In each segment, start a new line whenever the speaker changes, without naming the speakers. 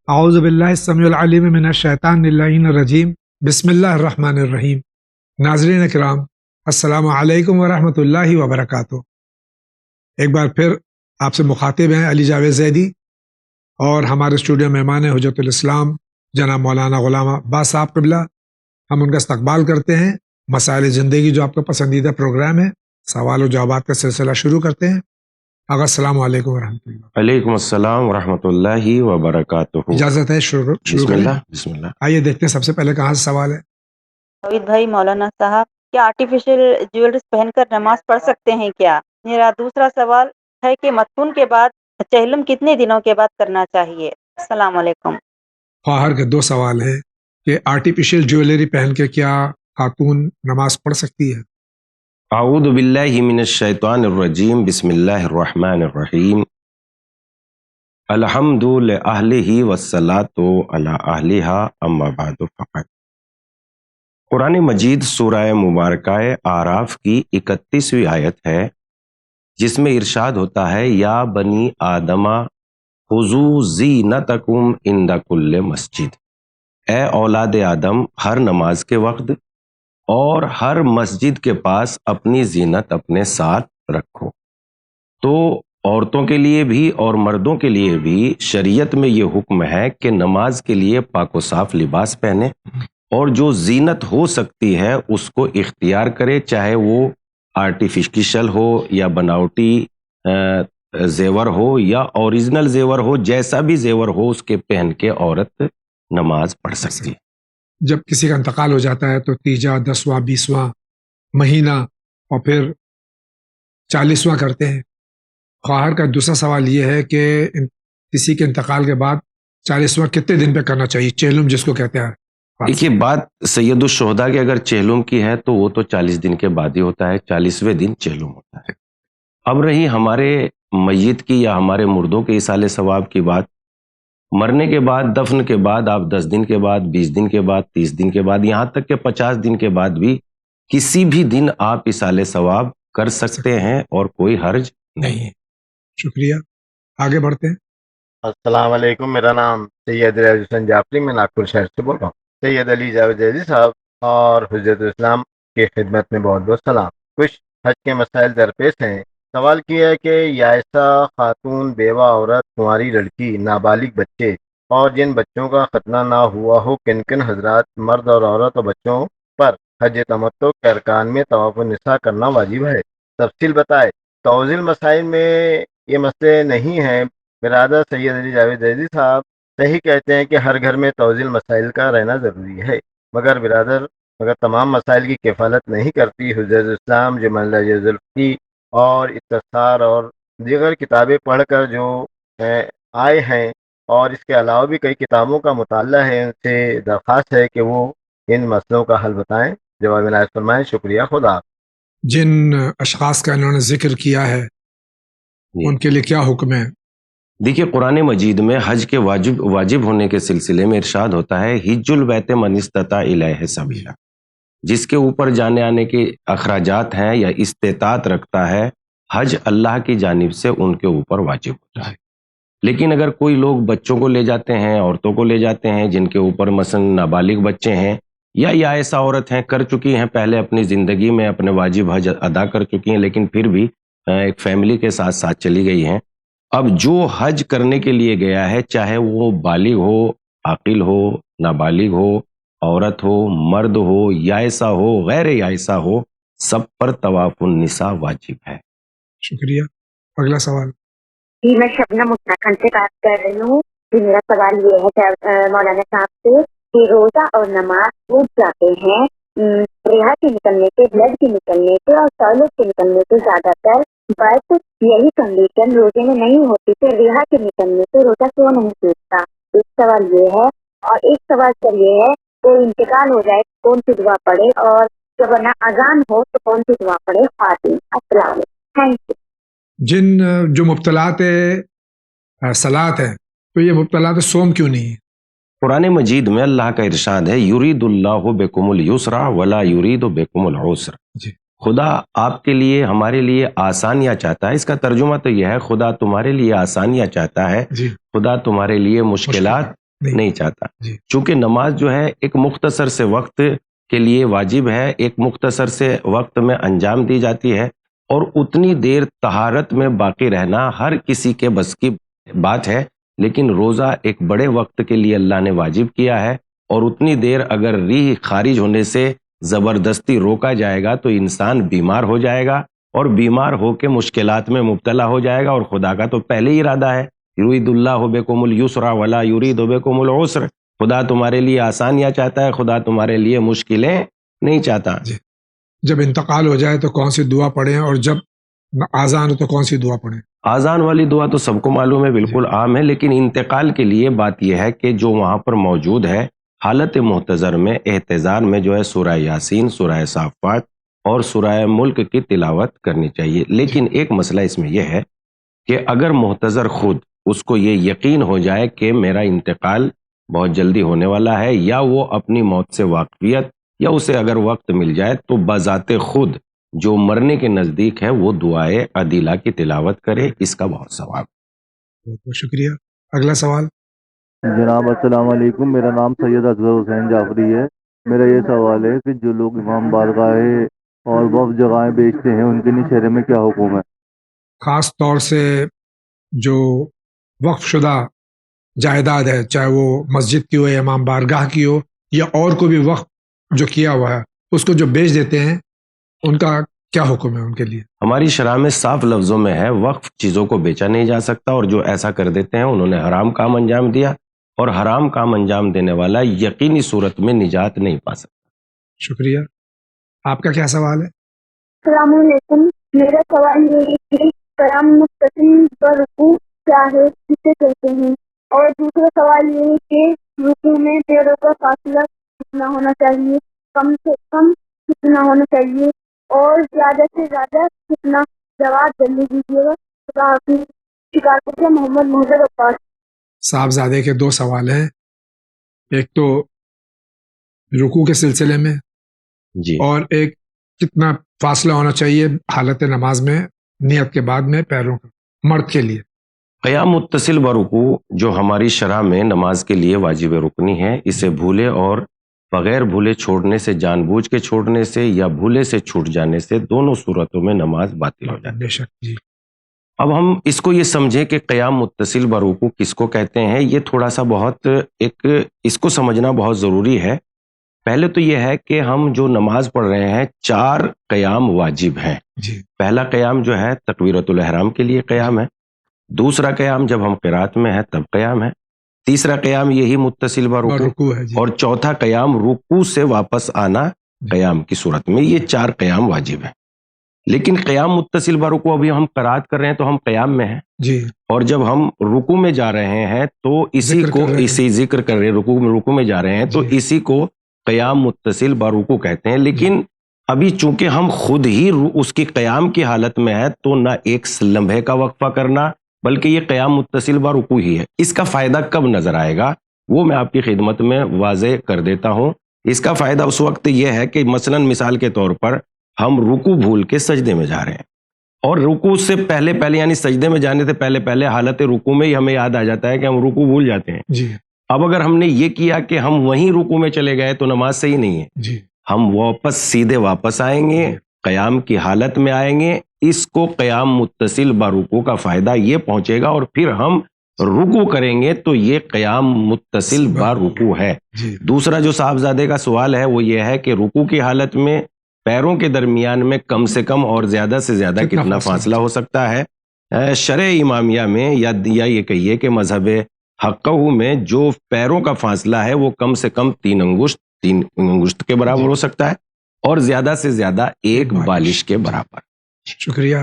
اعوذ باللہ السمیع العلیم من الشیطان اللعین الرجیم بسم اللہ الرحمن الرحیم۔ ناظرین اکرام، السلام علیکم ورحمۃ اللہ وبرکاتہ۔ ایک بار پھر آپ سے مخاطب ہیں علی جاوید زیدی اور ہمارے اسٹوڈیو مہمان ہیں حجت الاسلام جناب مولانا غلام عباس صاحب قبلہ۔ ہم ان کا استقبال کرتے ہیں۔ مسائل زندگی جو آپ کا پسندیدہ پروگرام ہے، سوال و جوابات کا سلسلہ شروع کرتے ہیں۔ آغا السلام علیکم ورحمۃ اللہ۔
علیکم السلام ورحمۃ اللہ وبرکاتہ۔
اجازت ہے شروع
بسم
کریں؟
اللہ بسم اللہ۔
آئیے دیکھتے ہیں سب سے پہلے کہاں سے سوال ہے۔
توحید بھائی مولانا صاحب، کیا آرٹیفیشل جیولریز پہن کر نماز پڑھ سکتے ہیں کیا؟ میرا دوسرا سوال ہے کہ مدفون کے بعد چہلم کتنے دنوں کے بعد کرنا چاہیے؟ السلام علیکم۔
خواہر کے دو سوال ہیں کہ آرٹیفیشل جویلری پہن کے کیا خاتون نماز پڑھ سکتی ہے؟
اعوذ باللہ من الشیطان الرجیم، بسم اللہ الرحمن الرحیم۔ الحمد لأہلہ والصلاۃ علی اہلہا اما بعد فقط۔ قرآن مجید سورہ مبارکہ اعراف کی 31ویں آیت ہے، جس میں ارشاد ہوتا ہے یا بنی آدم خذوا زینتکم عند کل مسجد۔ اے اولاد آدم، ہر نماز کے وقت اور ہر مسجد کے پاس اپنی زینت اپنے ساتھ رکھو۔ تو عورتوں کے لیے بھی اور مردوں کے لیے بھی شریعت میں یہ حکم ہے کہ نماز کے لیے پاک و صاف لباس پہنے اور جو زینت ہو سکتی ہے اس کو اختیار کرے، چاہے وہ آرٹیفیشل ہو یا بناوٹی زیور ہو یا اوریجنل زیور ہو، جیسا بھی زیور ہو اس کے پہن کے عورت نماز پڑھ سکتی ہے۔
جب کسی کا انتقال ہو جاتا ہے تو تیجا 10واں 20واں مہینہ اور پھر 40واں کرتے ہیں۔ خواہر کا دوسرا سوال یہ ہے کہ کسی کے انتقال کے بعد 40واں کتنے دن پہ کرنا چاہیے، چہلم جس کو کہتے ہیں؟
دیکھیے، بات سید الشہداء کی اگر چہلم کی ہے تو وہ تو 40 دن کے بعد ہی ہوتا ہے، 40ویں دن چہلم ہوتا ہے۔ اب رہی ہمارے میت کی یا ہمارے مردوں کے ایصال ثواب کی بات، مرنے کے بعد دفن کے بعد آپ 10 دن کے بعد، 20 دن کے بعد، 30 دن کے بعد، یہاں تک کہ 50 دن کے بعد بھی کسی بھی دن آپ ایصال ثواب کر سکتے ہیں اور کوئی حرج نہیں ہے۔
شکریہ، آگے بڑھتے ہیں۔
السلام علیکم، میرا نام سید ریاض حسین جعفری، میں ناگپور شہر سے بول رہا ہوں۔ سید علی جاوید زیدی صاحب اور حجت الاسلام کی خدمت میں بہت بہت سلام۔ کچھ حج کے مسائل درپیش ہیں۔ سوال کیا ہے کہ یائسہ خاتون، بیوہ عورت، کنواری لڑکی، نابالغ بچے اور جن بچوں کا ختنہ نہ ہوا ہو، کن کن حضرات مرد اور عورت اور بچوں پر حج تمتع کے ارکان میں طواف النساء کرنا واجب ہے؟ تفصیل بتائے۔ توضیح مسائل میں یہ مسئلے نہیں ہیں۔ برادر سید علی جاوید زیدی صاحب صحیح کہتے ہیں کہ ہر گھر میں توضیح مسائل کا رہنا ضروری ہے، مگر تمام مسائل کی کفالت نہیں کرتی۔ حجت اسلام، جملہ ذوالفقی اور استثار اور دیگر کتابیں پڑھ کر جو آئے ہیں، اور اس کے علاوہ بھی کئی کتابوں کا مطالعہ ہے، ان سے درخواست ہے کہ وہ ان مسئلوں کا حل بتائیں، جواب عنایت فرمائیں۔ شکریہ، خدا۔
جن اشخاص کا انہوں نے ذکر کیا ہے ان کے لیے کیا حکم ہے؟
دیکھیے، قرآن مجید میں حج کے واجب ہونے کے سلسلے میں ارشاد ہوتا ہے حج البیت من استطاع الیہ سبیلا۔ جس کے اوپر جانے آنے کے اخراجات ہیں یا استطاعت رکھتا ہے، حج اللہ کی جانب سے ان کے اوپر واجب ہوتا ہے۔ لیکن اگر کوئی لوگ بچوں کو لے جاتے ہیں، عورتوں کو لے جاتے ہیں جن کے اوپر مثلا نابالغ بچے ہیں یا ایسا عورت ہیں کر چکی ہیں پہلے اپنی زندگی میں اپنے واجب حج ادا کر چکی ہیں، لیکن پھر بھی ایک فیملی کے ساتھ ساتھ چلی گئی ہیں، اب جو حج کرنے کے لیے گیا ہے، چاہے وہ بالغ ہو، عاقل ہو، نابالغ ہو، عورت ہو، مرد ہو، یائسہ ہو، غیر یائسہ ہو، سب پر طواف النساء واجب ہے۔
شکریہ، اگلا سوال۔
جی، میں شبنم اتراکھنڈ سے بات کر رہی ہوں۔ جی، میرا سوال یہ ہے کہ مولانا صاحب سے کہ روزہ اور نماز ٹوٹ جاتے ہیں ریحہ کے نکلنے سے، بلڈ کے نکلنے سے اور ٹوائلٹ کے نکلنے سے زیادہ تر، بس یہی کنڈیشن روزے میں نہیں ہوتی، پھر ریحہ کے نکلنے سے روزہ کیوں نہیں ٹوٹتا؟ ایک سوال یہ ہے، اور ایک سوال سر یہ ہے کوئی انتقال ہو جائے کون سی دعا پڑھے، اور جب اذان ہو تو کون سی دعا پڑھے؟ خواتین۔ السلام علیکم، تھینک یو۔
جو مبتلات صلات ہیں تو یہ مبتلات صوم کیوں نہیں ہے؟
قرآن مجید میں اللہ کا ارشاد ہے یرید اللہ بکم اليسر ولا یرید بکم العسر۔
جی،
خدا آپ کے لیے، ہمارے لیے آسانیاں چاہتا ہے۔ اس کا ترجمہ تو یہ ہے خدا تمہارے لیے آسانیاں چاہتا ہے،
جی،
خدا تمہارے لیے مشکلات نہیں چاہتا.
جی
چونکہ نماز جو ہے ایک مختصر سے وقت کے لیے واجب ہے، ایک مختصر سے وقت میں انجام دی جاتی ہے، اور اتنی دیر طہارت میں باقی رہنا ہر کسی کے بس کی بات ہے، لیکن روزہ ایک بڑے وقت کے لیے اللہ نے واجب کیا ہے، اور اتنی دیر اگر ریح خارج ہونے سے زبردستی روکا جائے گا تو انسان بیمار ہو جائے گا، اور بیمار ہو کے مشکلات میں مبتلا ہو جائے گا، اور خدا کا تو پہلے ہی ارادہ ہے، یرید اللہ بکم الیسر ولا یرید بکم العسر، خدا تمہارے لیے آسانیاں چاہتا ہے، خدا تمہارے لیے مشکلیں نہیں چاہتا.
جی. جب انتقال ہو جائے تو کون سی دعا پڑھیں، اور جب آزان ہو تو کون سی دعا پڑھیں؟
آزان والی دعا تو سب کو معلوم ہے، بالکل عام ہے، لیکن انتقال کے لیے بات یہ ہے کہ جو وہاں پر موجود ہے حالت محتضر میں احتضار میں جو ہے سورہ یاسین، سورہ صافات اور سورہ ملک کی تلاوت کرنی چاہیے. لیکن ایک مسئلہ اس میں یہ ہے کہ اگر محتضر خود اس کو یہ یقین ہو جائے کہ میرا انتقال بہت جلدی ہونے والا ہے، یا وہ اپنی موت سے واقفیت یا اسے اگر وقت مل جائے، تو بذات خود جو مرنے کے نزدیک ہے وہ دعائے عدیلہ کی تلاوت کرے، اس کا بہت ثواب.
بہت بہت شکریہ. اگلا سوال.
جناب السلام علیکم، میرا نام سید اکبر حسین جعفری ہے. میرا یہ سوال ہے کہ جو لوگ امام بارگاہیں اور وقف جگہیں بیچتے ہیں ان کے لیے شرع میں کیا حکم ہے؟
خاص طور سے جو وقف شدہ جائیداد ہے، چاہے وہ مسجد کی ہو یا امام بارگاہ کی ہو یا اور کوئی بھی وقف جو کیا ہوا ہے، اس کو جو بیچ دیتے ہیں ان کا کیا حکم ہے ان کے لیے؟
ہماری شرح میں صاف لفظوں میں ہے وقف چیزوں کو بیچا نہیں جا سکتا، اور جو ایسا کر دیتے ہیں انہوں نے حرام کام انجام دیا، اور حرام کام انجام دینے والا یقینی صورت میں نجات نہیں پا سکتا.
شکریہ. آپ کا کیا سوال ہے؟
السلام علیکم، میرا سوال یہ ہے کہ قیام متصل پر رکوع کیا ہے، کسے کہتے ہیں؟ اور دوسرا سوال یہ ہے کہ رکوع میں پیروں کا فاصلہ کتنا ہونا چاہیے، کم سے کم کتنا ہونا چاہیے، اور زیادہ سے زیادہ کتنا؟ جواب جلدی دیجیے گا. خدا حافظ. شکارپور سے محمد محمد عباس.
صاحبزادے کے دو سوال ہیں، ایک تو رکوع کے سلسلے میں،
جی.
اور ایک کتنا فاصلہ ہونا چاہیے حالت نماز میں نیت کے بعد میں پیروں کا، مرد کے لیے.
قیام متصل برکوع جو ہماری شرح میں نماز کے لیے واجب رکنی ہے، اسے بھولے اور بغیر بھولے چھوڑنے سے، جان بوجھ کے چھوڑنے سے یا بھولے سے چھوٹ جانے سے، دونوں صورتوں میں نماز باطل ہو جاتی ہے.
بے شک. جی.
اب ہم اس کو یہ سمجھیں کہ قیام متصل برکوع کس کو کہتے ہیں، یہ تھوڑا سا بہت اس کو سمجھنا بہت ضروری ہے. پہلے تو یہ ہے کہ ہم جو نماز پڑھ رہے ہیں 4 قیام واجب ہیں.
جی.
پہلا قیام جو ہے تکبیرۃ الاحرام کے لیے قیام ہے، دوسرا قیام جب ہم قرات میں ہے تب قیام ہے، تیسرا قیام یہی متصل برکوع،
رکوع ہے. جی.
اور چوتھا قیام رکوع سے واپس آنا قیام کی صورت میں. یہ 4 قیام واجب ہیں. لیکن قیام متصل برکوع ابھی ہم قرات کر رہے ہیں تو ہم قیام میں ہیں،
جی.
اور جب ہم رکوع میں جا رہے ہیں تو اسی
ذکر
کو
کر رہے ہیں.
اسی ذکر کر رہے ہیں، رکوع میں جا رہے ہیں تو
جی.
اسی کو قیام متصل برکوع کہتے ہیں. لیکن ابھی چونکہ ہم خود ہی اس کی قیام کی حالت میں ہے تو نہ ایک لمحے کا وقفہ کرنا، بلکہ یہ قیام متصل برکوع ہی ہے. اس کا فائدہ کب نظر آئے گا وہ میں آپ کی خدمت میں واضح کر دیتا ہوں. اس کا فائدہ اس وقت یہ ہے کہ مثلا مثال کے طور پر ہم رکوع بھول کے سجدے میں جا رہے ہیں، اور رکوع سے پہلے یعنی سجدے میں جانے سے پہلے حالت رکوع میں ہی ہمیں یاد آ جاتا ہے کہ ہم رکوع بھول جاتے ہیں.
جی.
اب اگر ہم نے یہ کیا کہ ہم وہیں رکوع میں چلے گئے تو نماز صحیح نہیں ہے.
جی.
ہم سیدھے واپس آئیں گے، قیام کی حالت میں آئیں گے. اس کو قیام متصل برکوع کا فائدہ یہ پہنچے گا، اور پھر ہم رکوع کریں گے تو یہ قیام متصل برکوع ہے.
جی.
دوسرا جو صاحبزادے کا سوال ہے وہ یہ ہے کہ رکوع کی حالت میں پیروں کے درمیان میں کم سے کم اور زیادہ سے زیادہ کتنا فاصلہ ہو سکتا ہے. شرع امامیہ میں یا یہ کہیے کہ مذہب حقہ میں جو پیروں کا فاصلہ ہے وہ کم سے کم 3 انگشت کے برابر ہو سکتا ہے، اور زیادہ سے زیادہ 1 بالش کے برابر.
شکریہ.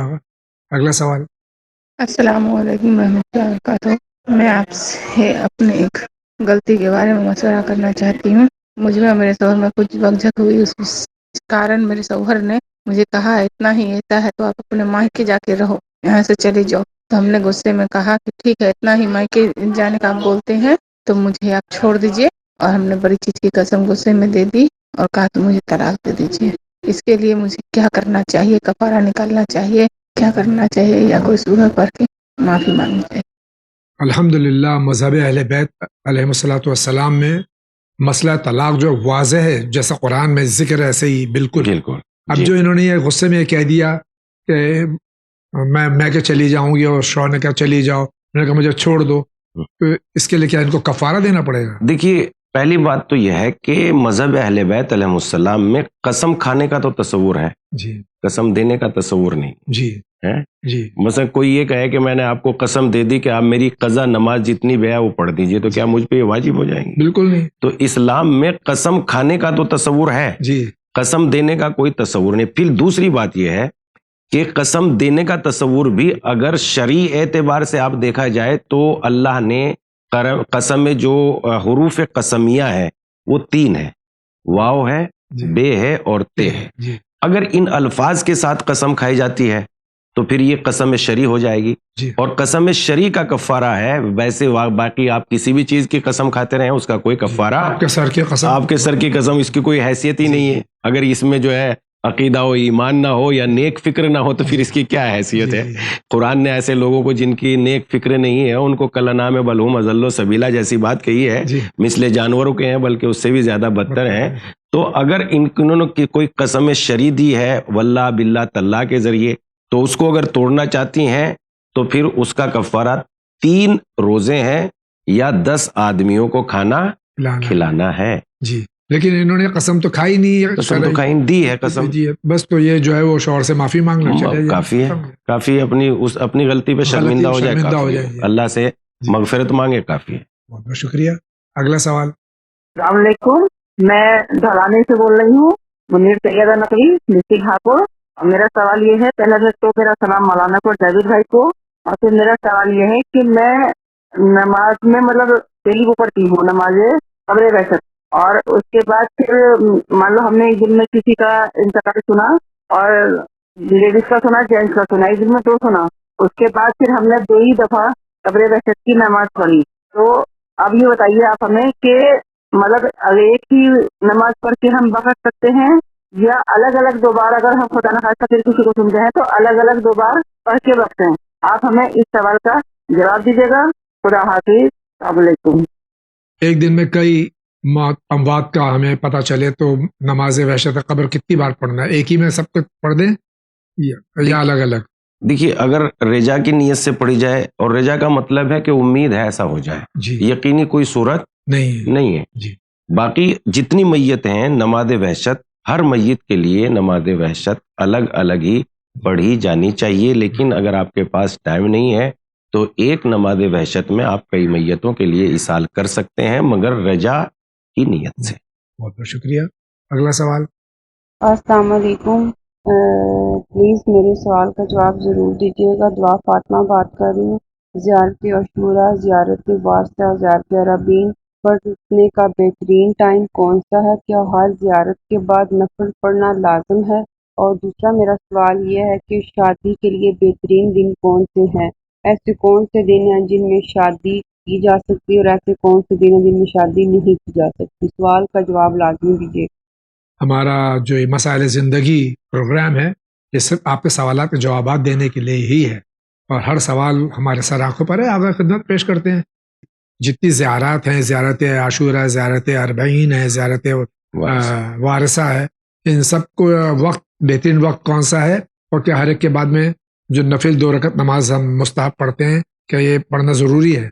اگلا سوال.
السلام علیکم ورحمۃ اللہ وبرکاتہ. میں آپ سے اپنے ایک غلطی کے بارے میں مشورہ کرنا چاہتی ہوں. مجھے اور میرے شوہر میں کچھ بغض ہوئی، اس کارن میرے شوہر نے مجھے کہا اتنا ہی ایسا ہے تو آپ اپنے مائکے جا کے رہو، یہاں سے چلے جاؤ. تو ہم نے غصے میں کہا کہ ٹھیک ہے، اتنا ہی مائکے جانے کا آپ بولتے ہیں تو مجھے آپ چھوڑ دیجئے. اور ہم نے بڑی چیز کی قسم غصے میں دے دی اور کہا کہ مجھے طلاق دے دیجئے. اس کے لیے مجھے کیا کرنا چاہیے؟ کفارہ نکالنا چاہیے، کیا کرنا چاہیے، یا کوئی سورہ پڑھ کے معافی مانگنی چاہیے؟
الحمدللہ مذہب اہل بیت علیہ الصلوۃ والسلام میں مسئلہ طلاق جو واضح ہے، جیسا قرآن میں ذکر ہے ایسے ہی بالکل.
بالکل.
اب جو انہوں نے یہ غصے میں یہ کہہ دیا کہ میں کہ چلی جاؤں گی، اور شوہر نے کہا چلی جاؤ، میں نے کہا مجھے چھوڑ دو، تو اس کے لیے کیا ان کو کفارہ دینا پڑے گا؟
دیکھیے، پہلی بات تو یہ ہے کہ مذہب اہل بیت علیہ السلام میں قسم کھانے کا تو تصور ہے،
جی
قسم دینے کا تصور نہیں
جی
ہے.
جی
مثلا کوئی یہ کہے کہ میں نے آپ کو قسم دے دی کہ آپ میری قضا نماز جتنی بھی ہے وہ پڑھ دیجئے، تو کیا مجھ پہ یہ واجب ہو جائیں گی؟
بالکل نہیں.
تو اسلام میں قسم کھانے کا تو تصور ہے،
جی
قسم دینے کا کوئی تصور نہیں. پھر دوسری بات یہ ہے کہ قسم دینے کا تصور بھی اگر شرعی اعتبار سے آپ دیکھا جائے تو اللہ نے قسم میں جو حروف قسمیہ ہے وہ 3 ہے، واو ہے،
جی
بے ہے اور تے ہے.
جی
اگر ان الفاظ کے ساتھ قسم کھائی جاتی ہے تو پھر یہ قسم شرعی ہو جائے گی،
جی
اور قسم شرعی کا کفارہ ہے. ویسے باقی آپ کسی بھی چیز کی قسم کھاتے رہیں اس کا کوئی کفارہ،
آپ کے سر کی قسم،
آپ کے سر کی قسم، اس کی کوئی حیثیت ہی نہیں ہے. اگر اس میں جو ہے عقیدہ و ایمان نہ ہو یا نیک فکر نہ ہو تو پھر اس کی کیا حیثیت ہے؟ قرآن نے ایسے لوگوں کو جن کی نیک فکر نہیں ہے ان کو کلنام بلہم اضل سبیلا جیسی بات کہی ہے، مثل جانوروں کے ہیں بلکہ اس سے بھی زیادہ بدتر ہیں. تو اگر انہوں نے کوئی قسم شرعی دی ہے واللہ باللہ تاللہ کے ذریعے، تو اس کو اگر توڑنا چاہتی ہیں تو پھر اس کا کفارہ 3 روزے ہیں یا 10 آدمیوں کو کھانا کھلانا ہے.
جی لیکن انہوں نے قسم تو کھائی نہیں،
قسم تو کھائی دی ہے قسم،
جی بس تو یہ جو ہے وہ شوہر سے معافی مانگنا چاہیے،
کافی ہے، کافی اپنی غلطی پہ شرمندہ ہو جائے، اللہ سے مغفرت مانگے، کافی ہے.
بہت بہت شکریہ. اگلا سوال.
السلام علیکم، میں ڈھلانے سے بول رہی ہوں، منیر سیدہ نقوی ڈسٹرکٹ ہاپوڑ. میرا سوال یہ ہے، پہلے تو میرا سلام مولانا کو جاوید بھائی کو، اور پھر میرا سوال یہ ہے کہ میں نماز میں مطلب ڈیلی وہ پڑھتی ہوں نماز قبر وحشت، اور اس کے بعد پھر مان لو ہم نے ایک دن میں کسی کا انتقال سنا، اور لیڈیز کا سنا، جینٹس کا سنا، ایک دن میں 2 سنا. اس کے بعد پھر ہم نے 2 ہی دفعہ قبر وحشت کی نماز پڑھی. تو اب یہ بتائیے آپ ہمیں کہ مطلب ایک ہی نماز پڑھ کے ہم بخش سکتے ہیں، یا الگ الگ 2 بار اگر ہم خدا نخواستہ پھر کسی کو سمجھے ہیں تو الگ الگ 2 بار پڑھ کے بخشیں؟ آپ ہمیں اس سوال کا جواب دیجیے گا. خدا حافظ، السلام علیکم.
ایک دن میں کئی اموات کا ہمیں پتہ چلے تو نماز وحشت قبر کتنی بار پڑھنا ہے؟ ایک ہی میں سب کو پڑھ دیں یا الگ الگ؟
دیکھیے، اگر رجا کی نیت سے پڑھی جائے، اور رجا کا مطلب ہے کہ امید ہے ایسا ہو جائے،
جی
یقینی کوئی صورت نہیں ہے.
جی
باقی جتنی میت ہیں نماز وحشت، ہر میت کے لیے نماز وحشت الگ الگ ہی پڑھی جانی چاہیے. لیکن اگر آپ کے پاس ٹائم نہیں ہے تو ایک نماز وحشت میں آپ کئی میتوں کے لیے اصال کر سکتے ہیں، مگر رجا کی نیت سے.
بہت بہت شکریہ. اگلا سوال.
السلام علیکم، پلیز میرے سوال کا جواب ضرور دیجیے گا. دعا فاطمہ بات کر رہی ہوں. زیارت عاشورہ، زیارت وارثہ، زیارت عربین پڑھنے کا بہترین ٹائم کون سا ہے؟ کیا ہر زیارت کے بعد نفل پڑھنا لازم ہے؟ اور دوسرا میرا سوال یہ ہے کہ شادی کے لیے بہترین دن کون سے ہیں؟ ایسے کون سے دن ہیں جن میں شادی کی جا سکتی ہے، اور ایسے کون سے دن ہیں جن میں شادی نہیں کی جا سکتی؟ سوال کا جواب لازمی دیجیے.
ہمارا جو یہ مسائل زندگی پروگرام ہے یہ صرف آپ کے سوالات کے جوابات دینے کے لیے ہی ہے، اور ہر سوال ہمارے سر آنکھوں پر ہے، آپ خدمت پیش کرتے ہیں. جتنی زیارات ہیں، زیارت عاشورہ، زیارت اربعین ہے، زیارت وارثہ ہے، ان سب کو وقت بہترین وقت کون سا ہے؟ اور کیا ہر ایک کے بعد میں جو نفل 2 رکعت نماز ہم مستحب پڑھتے ہیں کیا یہ پڑھنا ضروری ہے؟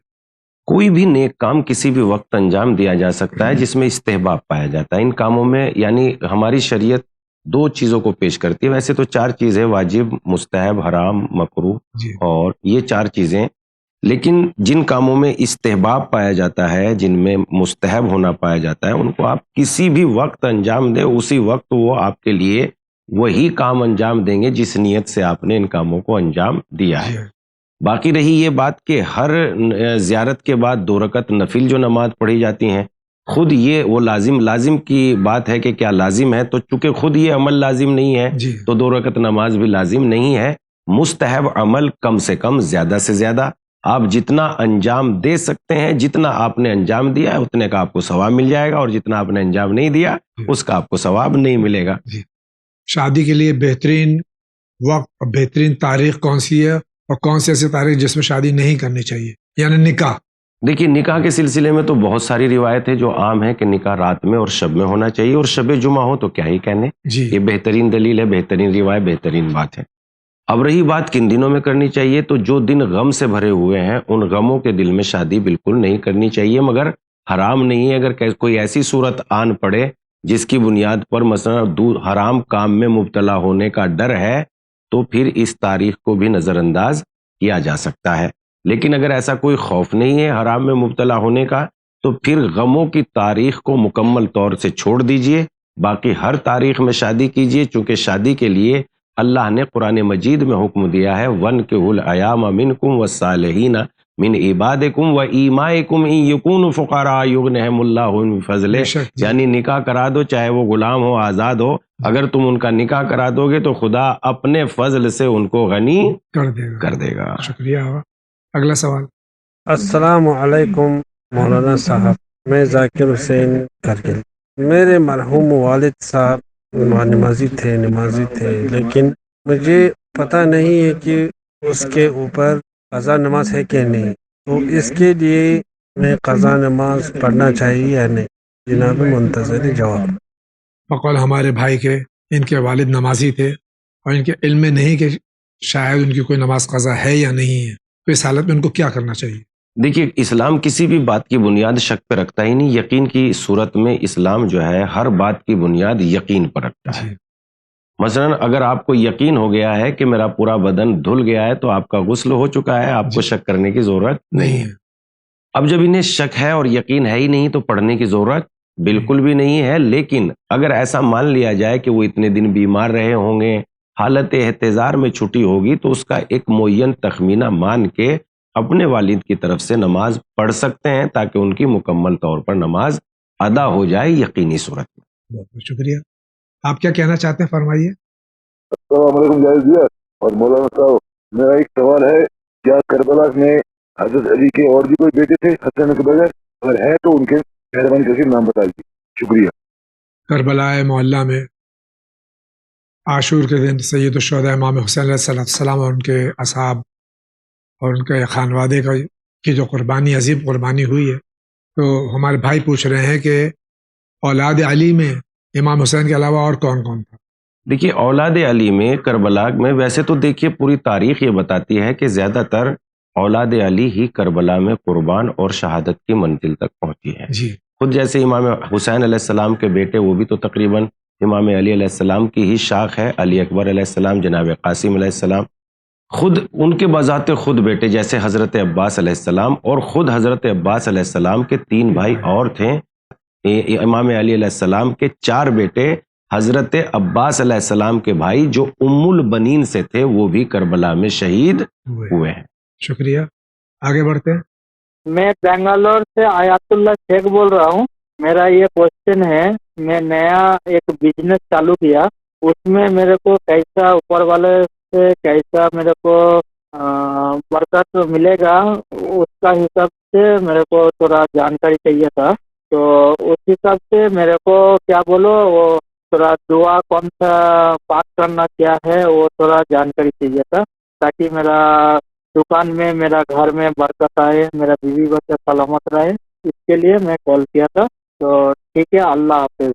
کوئی بھی نیک کام کسی بھی وقت انجام دیا جا سکتا ہے جس میں استحباب پایا جاتا ہے. ان کاموں میں یعنی ہماری شریعت 2 چیزوں کو پیش کرتی ہے. ویسے تو 4 چیزیں، واجب، مستحب، حرام، مکروہ، اور یہ 4 چیزیں. لیکن جن کاموں میں استحباب پایا جاتا ہے، جن میں مستحب ہونا پایا جاتا ہے، ان کو آپ کسی بھی وقت انجام دیں، اسی وقت وہ آپ کے لیے وہی کام انجام دیں گے جس نیت سے آپ نے ان کاموں کو انجام دیا ہے. باقی رہی یہ بات کہ ہر زیارت کے بعد 2 رکعت نفل جو نماز پڑھی جاتی ہیں، خود یہ وہ لازم کی بات ہے کہ کیا لازم ہے، تو چونکہ خود یہ عمل لازم نہیں ہے تو 2 رکعت نماز بھی لازم نہیں ہے. مستحب عمل کم سے کم، زیادہ سے زیادہ آپ جتنا انجام دے سکتے ہیں، جتنا آپ نے انجام دیا ہے اتنے کا آپ کو ثواب مل جائے گا، اور جتنا آپ نے انجام نہیں دیا اس کا آپ کو ثواب نہیں ملے گا.
شادی کے لیے بہترین وقت اور بہترین تاریخ کون سی ہے، اور کون سی ایسی تاریخ جس میں شادی نہیں کرنی چاہیے؟ یعنی نکاح.
دیکھیے نکاح کے سلسلے میں تو بہت ساری روایت ہے جو عام ہے کہ نکاح رات میں اور شب میں ہونا چاہیے، اور شب جمعہ ہو تو کیا ہی کہنے.
جی
یہ بہترین دلیل ہے، بہترین روایت، بہترین بات ہے. اب رہی بات کن دنوں میں کرنی چاہیے، تو جو دن غم سے بھرے ہوئے ہیں ان غموں کے دل میں شادی بالکل نہیں کرنی چاہیے، مگر حرام نہیں ہے. اگر کوئی ایسی صورت آن پڑے جس کی بنیاد پر مثلا حرام کام میں مبتلا ہونے کا ڈر ہے تو پھر اس تاریخ کو بھی نظر انداز کیا جا سکتا ہے. لیکن اگر ایسا کوئی خوف نہیں ہے حرام میں مبتلا ہونے کا تو پھر غموں کی تاریخ کو مکمل طور سے چھوڑ دیجئے، باقی ہر تاریخ میں شادی کیجئے، چونکہ شادی کے لیے اللہ نے قرآن مجید میں حکم دیا ہے وَانْكِحُوا الْأَيَامَ مِنْكُمْ وَالصَّالِحِينَ مِنْ عِبَادِكُمْ وَإِمَائِكُمْ إِنْ يَكُونُوا فُقَرَاءَ يُغْنِهِمُ اللَّهُ مِنْ
بے
فَضْلِهِ.
شک. جی
یعنی نکاح کرا دو، چاہے وہ غلام ہو آزاد ہو، اگر تم ان کا نکاح کرا دو گے تو خدا اپنے فضل سے ان کو غنی
کر دے گا.
کر دے گا.
شکریہ. اگلا سوال.
السلام علیکم مولانا صاحب، میں ذاکر حسین کرگل. میرے مرحوم والد صاحب نمازی تھے لیکن مجھے پتہ نہیں ہے کہ اس کے اوپر قضا نماز ہے کہ نہیں، تو اس کے لیے میں قضا نماز پڑھنا چاہیے یا نہیں؟ جناب منتظر جواب.
بقول ہمارے بھائی کے ان کے والد نمازی تھے اور ان کے علم میں نہیں کہ شاید ان کی کوئی نماز قضا ہے یا نہیں ہے، تو اس حالت میں ان کو کیا کرنا چاہیے؟
دیکھیے اسلام کسی بھی بات کی بنیاد شک پہ رکھتا ہی نہیں. یقین کی صورت میں اسلام جو ہے ہر بات کی بنیاد یقین پر رکھتا ہے.
جی
مثلا اگر آپ کو یقین ہو گیا ہے کہ میرا پورا بدن دھل گیا ہے تو آپ کا غسل ہو چکا ہے، آپ کو شک کرنے کی ضرورت نہیں ہے. اب جب انہیں شک ہے اور یقین ہے ہی نہیں تو پڑھنے کی ضرورت بالکل بھی نہیں ہے. لیکن اگر ایسا مان لیا جائے کہ وہ اتنے دن بیمار رہے ہوں گے، حالت احتضار میں چھٹی ہوگی، تو اس کا ایک معین تخمینہ مان کے اپنے والد کی طرف سے نماز پڑھ سکتے ہیں تاکہ ان کی مکمل طور پر نماز ادا ہو جائے یقینی صورت میں.
بہت بہت شکریہ. آپ کیا کہنا چاہتے ہیں فرمائیے.
السلام علیکم جائز دیا اور مولانا صاحب، میرا ایک سوال ہے، کیا کربلا میں حضرت علی کے اور بھی کوئی بیٹے تھے حسن کے بغیر؟ اگر ہے تو ان کے مہربانی کر کے نام بتا دیجیے. شکریہ.
کربلا محلہ میں عاشور کے دن سید الشہداء امام حسین علیہ السلام اور ان کے اصحاب اور ان کے خانوادے کی جو قربانی عظیم قربانی ہوئی ہے، تو ہمارے بھائی پوچھ رہے ہیں کہ اولاد علی میں امام حسین کے علاوہ اور کون کون تھا؟
دیکھیے اولاد علی میں کربلا میں ویسے تو دیکھیے پوری تاریخ یہ بتاتی ہے کہ زیادہ تر اولاد علی ہی کربلا میں قربان اور شہادت کی منزل تک پہنچی ہے.
جی
خود جیسے امام حسین علیہ السلام کے بیٹے وہ بھی تو تقریباً امام علی علیہ السلام کی ہی شاخ ہے. علی اکبر علیہ السلام، جناب قاسم علیہ السلام، خود ان کے بذات خود بیٹے جیسے حضرت عباس علیہ السلام، اور خود حضرت عباس علیہ السلام کے 3 بھائی اور تھے. امام علی علیہ السلام کے 4 بیٹے حضرت عباس علیہ السلام کے بھائی جو ام البنین سے تھے وہ بھی کربلا میں شہید ہوئے ہیں.
شکریہ. آگے بڑھتے ہیں.
میں بنگلور سے آیات اللہ شیخ بول رہا ہوں. میرا یہ کوشچن ہے، میں نیا ایک بزنس چالو کیا، اس میں میرے کو کیسا اوپر والے سے کیسا میرے کو برکت ملے گا، اس کا حساب سے میرے کو تھوڑا جانکاری چاہیے تھا. تو اس حساب سے میرے کو کیا بولو، وہ تھوڑا دعا کون سا پاس کرنا کیا ہے وہ تھوڑا جانکاری چاہیے تھا تاکہ میرا دکان میں، میرا گھر میں برکت آئے، میرا بیوی بچہ سلامت رہے. اس کے لیے میں کال کیا تھا. تو ٹھیک ہے، اللہ حافظ.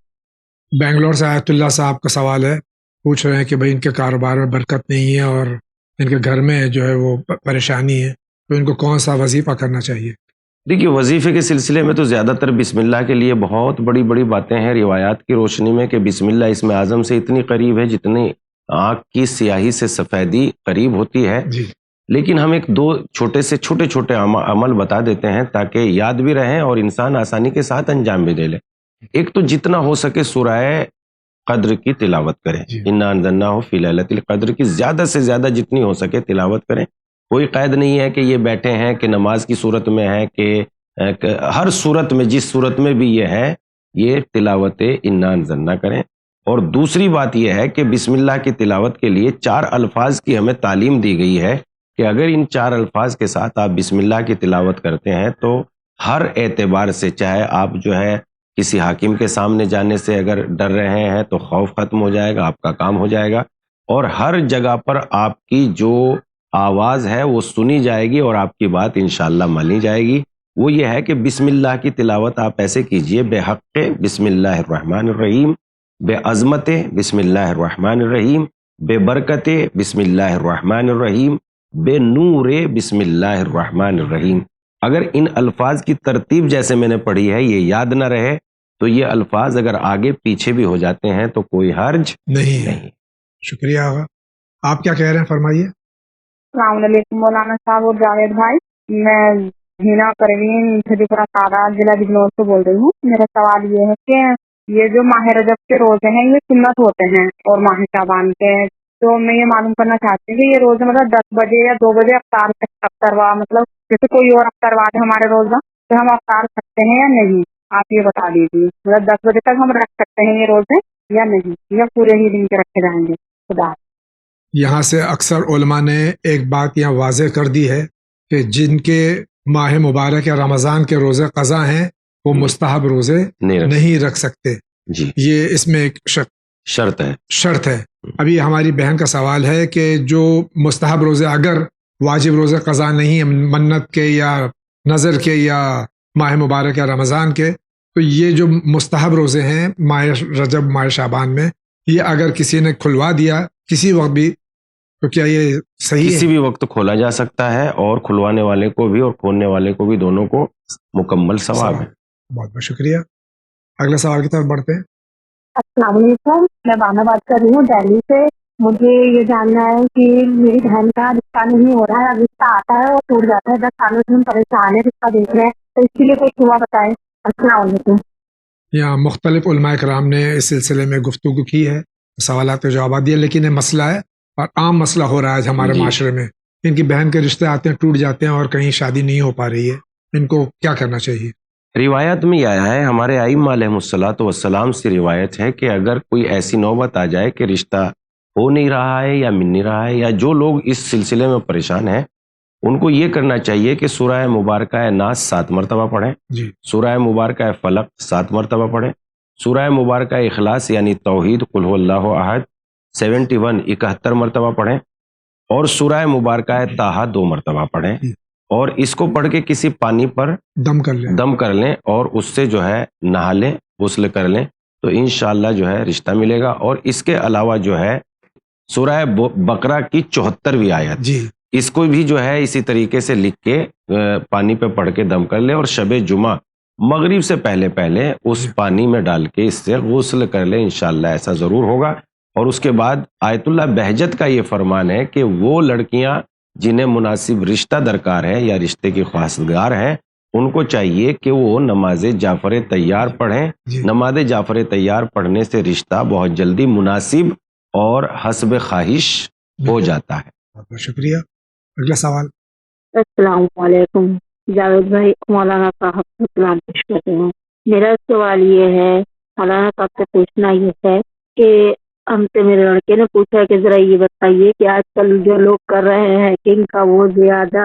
بنگلور سے آیت اللہ صاحب کا سوال ہے، پوچھ رہے ہیں کہ بھائی ان کے کاروبار میں برکت نہیں ہے اور ان کے گھر میں جو ہے وہ پریشانی ہے، تو ان کو کون سا وظیفہ کرنا چاہیے؟
دیکھیے وظیفے کے سلسلے میں تو زیادہ تر بسم اللہ کے لیے بہت بڑی بڑی باتیں ہیں روایات کی روشنی میں کہ بسم اللہ اسم اعظم سے اتنی قریب ہے جتنی آنکھ کی سیاہی سے سفیدی قریب ہوتی ہے.
جی
لیکن ہم ایک 2 چھوٹے عمل بتا دیتے ہیں تاکہ یاد بھی رہیں اور انسان آسانی کے ساتھ انجام بھی دے لے. ایک تو جتنا ہو سکے سورہ قدر کی تلاوت کریں. انا انزلناہ فی لیلۃ القدر کی زیادہ سے زیادہ جتنی ہو سکے تلاوت کریں. کوئی قید نہیں ہے کہ یہ بیٹھے ہیں کہ نماز کی صورت میں ہے کہ ہر صورت میں، جس صورت میں بھی یہ ہے، یہ تلاوت انا انزلنا کریں. اور دوسری بات یہ ہے کہ بسم اللہ کی تلاوت کے لیے 4 الفاظ کی ہمیں تعلیم دی گئی ہے کہ اگر ان 4 الفاظ کے ساتھ آپ بسم اللہ کی تلاوت کرتے ہیں تو ہر اعتبار سے، چاہے آپ جو ہے کسی حاکم کے سامنے جانے سے اگر ڈر رہے ہیں تو خوف ختم ہو جائے گا، آپ کا کام ہو جائے گا، اور ہر جگہ پر آپ کی جو آواز ہے وہ سنی جائے گی اور آپ کی بات انشاءاللہ مانی جائے گی. وہ یہ ہے کہ بسم اللہ کی تلاوت آپ ایسے کیجئے: بے حق بسم اللہ الرحمن الرحیم، بے عظمت بسم اللہ الرحمن الرحیم، بے برکت بسم اللہ الرحمن الرحیم، بے نور بسم اللہ الرحمن الرحیم. اگر ان الفاظ کی ترتیب جیسے میں نے پڑھی ہے یہ یاد نہ رہے تو یہ الفاظ اگر آگے پیچھے بھی ہو جاتے ہیں تو کوئی حرج نہیں.
شکریہ آغا. آپ کیا کہہ رہے ہیں، فرمائیے.
السلام علیکم مولانا صاحب اور جاوید بھائی. میں ہینا پروین خدیپورہ سادات ضلع بجنور سے بول رہی ہوں. میرا سوال یہ ہے کہ یہ جو ماہ رجب کے روزے ہیں یہ سنت ہوتے ہیں اور ماہ شعبان کے، تو میں یہ معلوم کرنا چاہتی ہوں کہ یہ روزے مطلب 10 بجے یا 2 بجے افطار تک کروا، مطلب جیسے کوئی اور افطار دے ہمارے روزہ تو ہم افطار سکتے ہیں یا نہیں؟ آپ یہ بتا دیجیے. مطلب 10 بجے تک ہم رکھ سکتے ہیں یہ روزے یا نہیں، یا پورے ہی دن کے رکھے جائیں گے؟ خدا.
یہاں سے اکثر علماء نے ایک بات یہاں واضح کر دی ہے کہ جن کے ماہ مبارک یا رمضان کے روزے قضا ہیں وہ مستحب روزے نہیں رکھ سکتے.
جی
یہ اس میں ایک شرط ہے. ابھی ہماری بہن کا سوال ہے کہ جو مستحب روزے اگر واجب روزے قضا نہیں ہیں، منت کے یا نظر کے یا ماہ مبارک یا رمضان کے، تو یہ جو مستحب روزے ہیں ماہ رجب ماہ شعبان میں، یہ اگر کسی نے کھلوا دیا کسی وقت بھی تو کیا یہ صحیح ہے؟
کسی بھی وقت کھولا جا سکتا ہے اور کھلوانے والے کو بھی اور کھولنے والے کو بھی دونوں کو مکمل ثواب ہے.
بہت بہت شکریہ. اگلے سوال کی طرف بڑھتے ہیں.
السلام علیکم، میں بانا بات کر رہی ہوں دہلی سے. مجھے یہ جاننا ہے کہ میری بہن کا رشتہ نہیں ہو رہا ہے، اب رشتہ آتا ہے اور ٹوٹ جاتا ہے. 10 سالوں سے ہم پریشان ہیں، رشتہ دیکھ رہے ہیں، تو اس کے لیے کوئی دعا بتائیں. السلام علیکم.
یہاں مختلف علماء کرام نے اس سلسلے میں گفتگو کی ہے، سوالات کے جوابات دیے، لیکن یہ مسئلہ ہے اور عام مسئلہ ہو رہا ہے ہمارے معاشرے میں. ان کی بہن کے رشتے آتے ہیں، ٹوٹ جاتے ہیں اور کہیں شادی نہیں ہو پا رہی ہے. ان کو کیا کرنا چاہیے؟
روایت میں یہ آیا ہے، ہمارے ائمہ علیہ الصلوۃ والسلام سے روایت ہے کہ اگر کوئی ایسی نوبت آ جائے کہ رشتہ ہو نہیں رہا ہے یا مل نہیں رہا ہے، یا جو لوگ اس سلسلے میں پریشان ہیں ان کو یہ کرنا چاہیے کہ سورہ مبارکہ ناس 7 مرتبہ پڑھیں، سورہ مبارکہ فلق 7 مرتبہ پڑھیں، سورہ مبارکہ اخلاص یعنی توحید قل هو اللہ احد 71 مرتبہ پڑھیں، اور سورہ مبارکہ طٰہٰ 2 مرتبہ پڑھیں، اور اس کو پڑھ کے کسی پانی پر دم کر لیں اور اس سے جو ہے نہا لیں، غسل کر لیں، تو انشاءاللہ جو ہے رشتہ ملے گا. اور اس کے علاوہ جو ہے سورہ بقرہ کی 74ویں آیت، اس کو بھی جو ہے اسی طریقے سے لکھ کے پانی پہ پڑھ کے دم کر لیں، اور شب جمعہ مغرب سے پہلے اس پانی میں ڈال کے اس سے غسل کر لیں، انشاءاللہ ایسا ضرور ہوگا. اور اس کے بعد آیت اللہ بہجت کا یہ فرمان ہے کہ وہ لڑکیاں جنہیں مناسب رشتہ درکار ہے یا رشتے کی خواستگار ہیں، ان کو چاہیے کہ وہ نماز جعفر طیار پڑھیں. نماز جعفر طیار پڑھنے سے رشتہ بہت جلدی مناسب اور حسب خواہش ہو جاتا ہے.
بہت شکریہ. اگلا سوال.
السلام علیکم جاوید بھائی، مولانا صاحب کو سلام پیش کرتے ہیں. میرا سوال یہ ہے، مولانا صاحب سے پوچھنا یہ ہے کہ ہم سے میرے لڑکے نے پوچھا کہ ذرا یہ بتائیے کہ آج کل جو لوگ کر رہے ہیں ہیکنگ کا، وہ زیادہ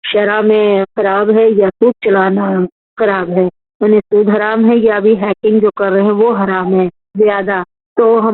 شرع میں خراب ہے یا سود چلانا خراب ہے؟ یعنی سود حرام ہے یا ابھی ہیکنگ جو کر رہے ہیں وہ حرام ہے زیادہ؟ تو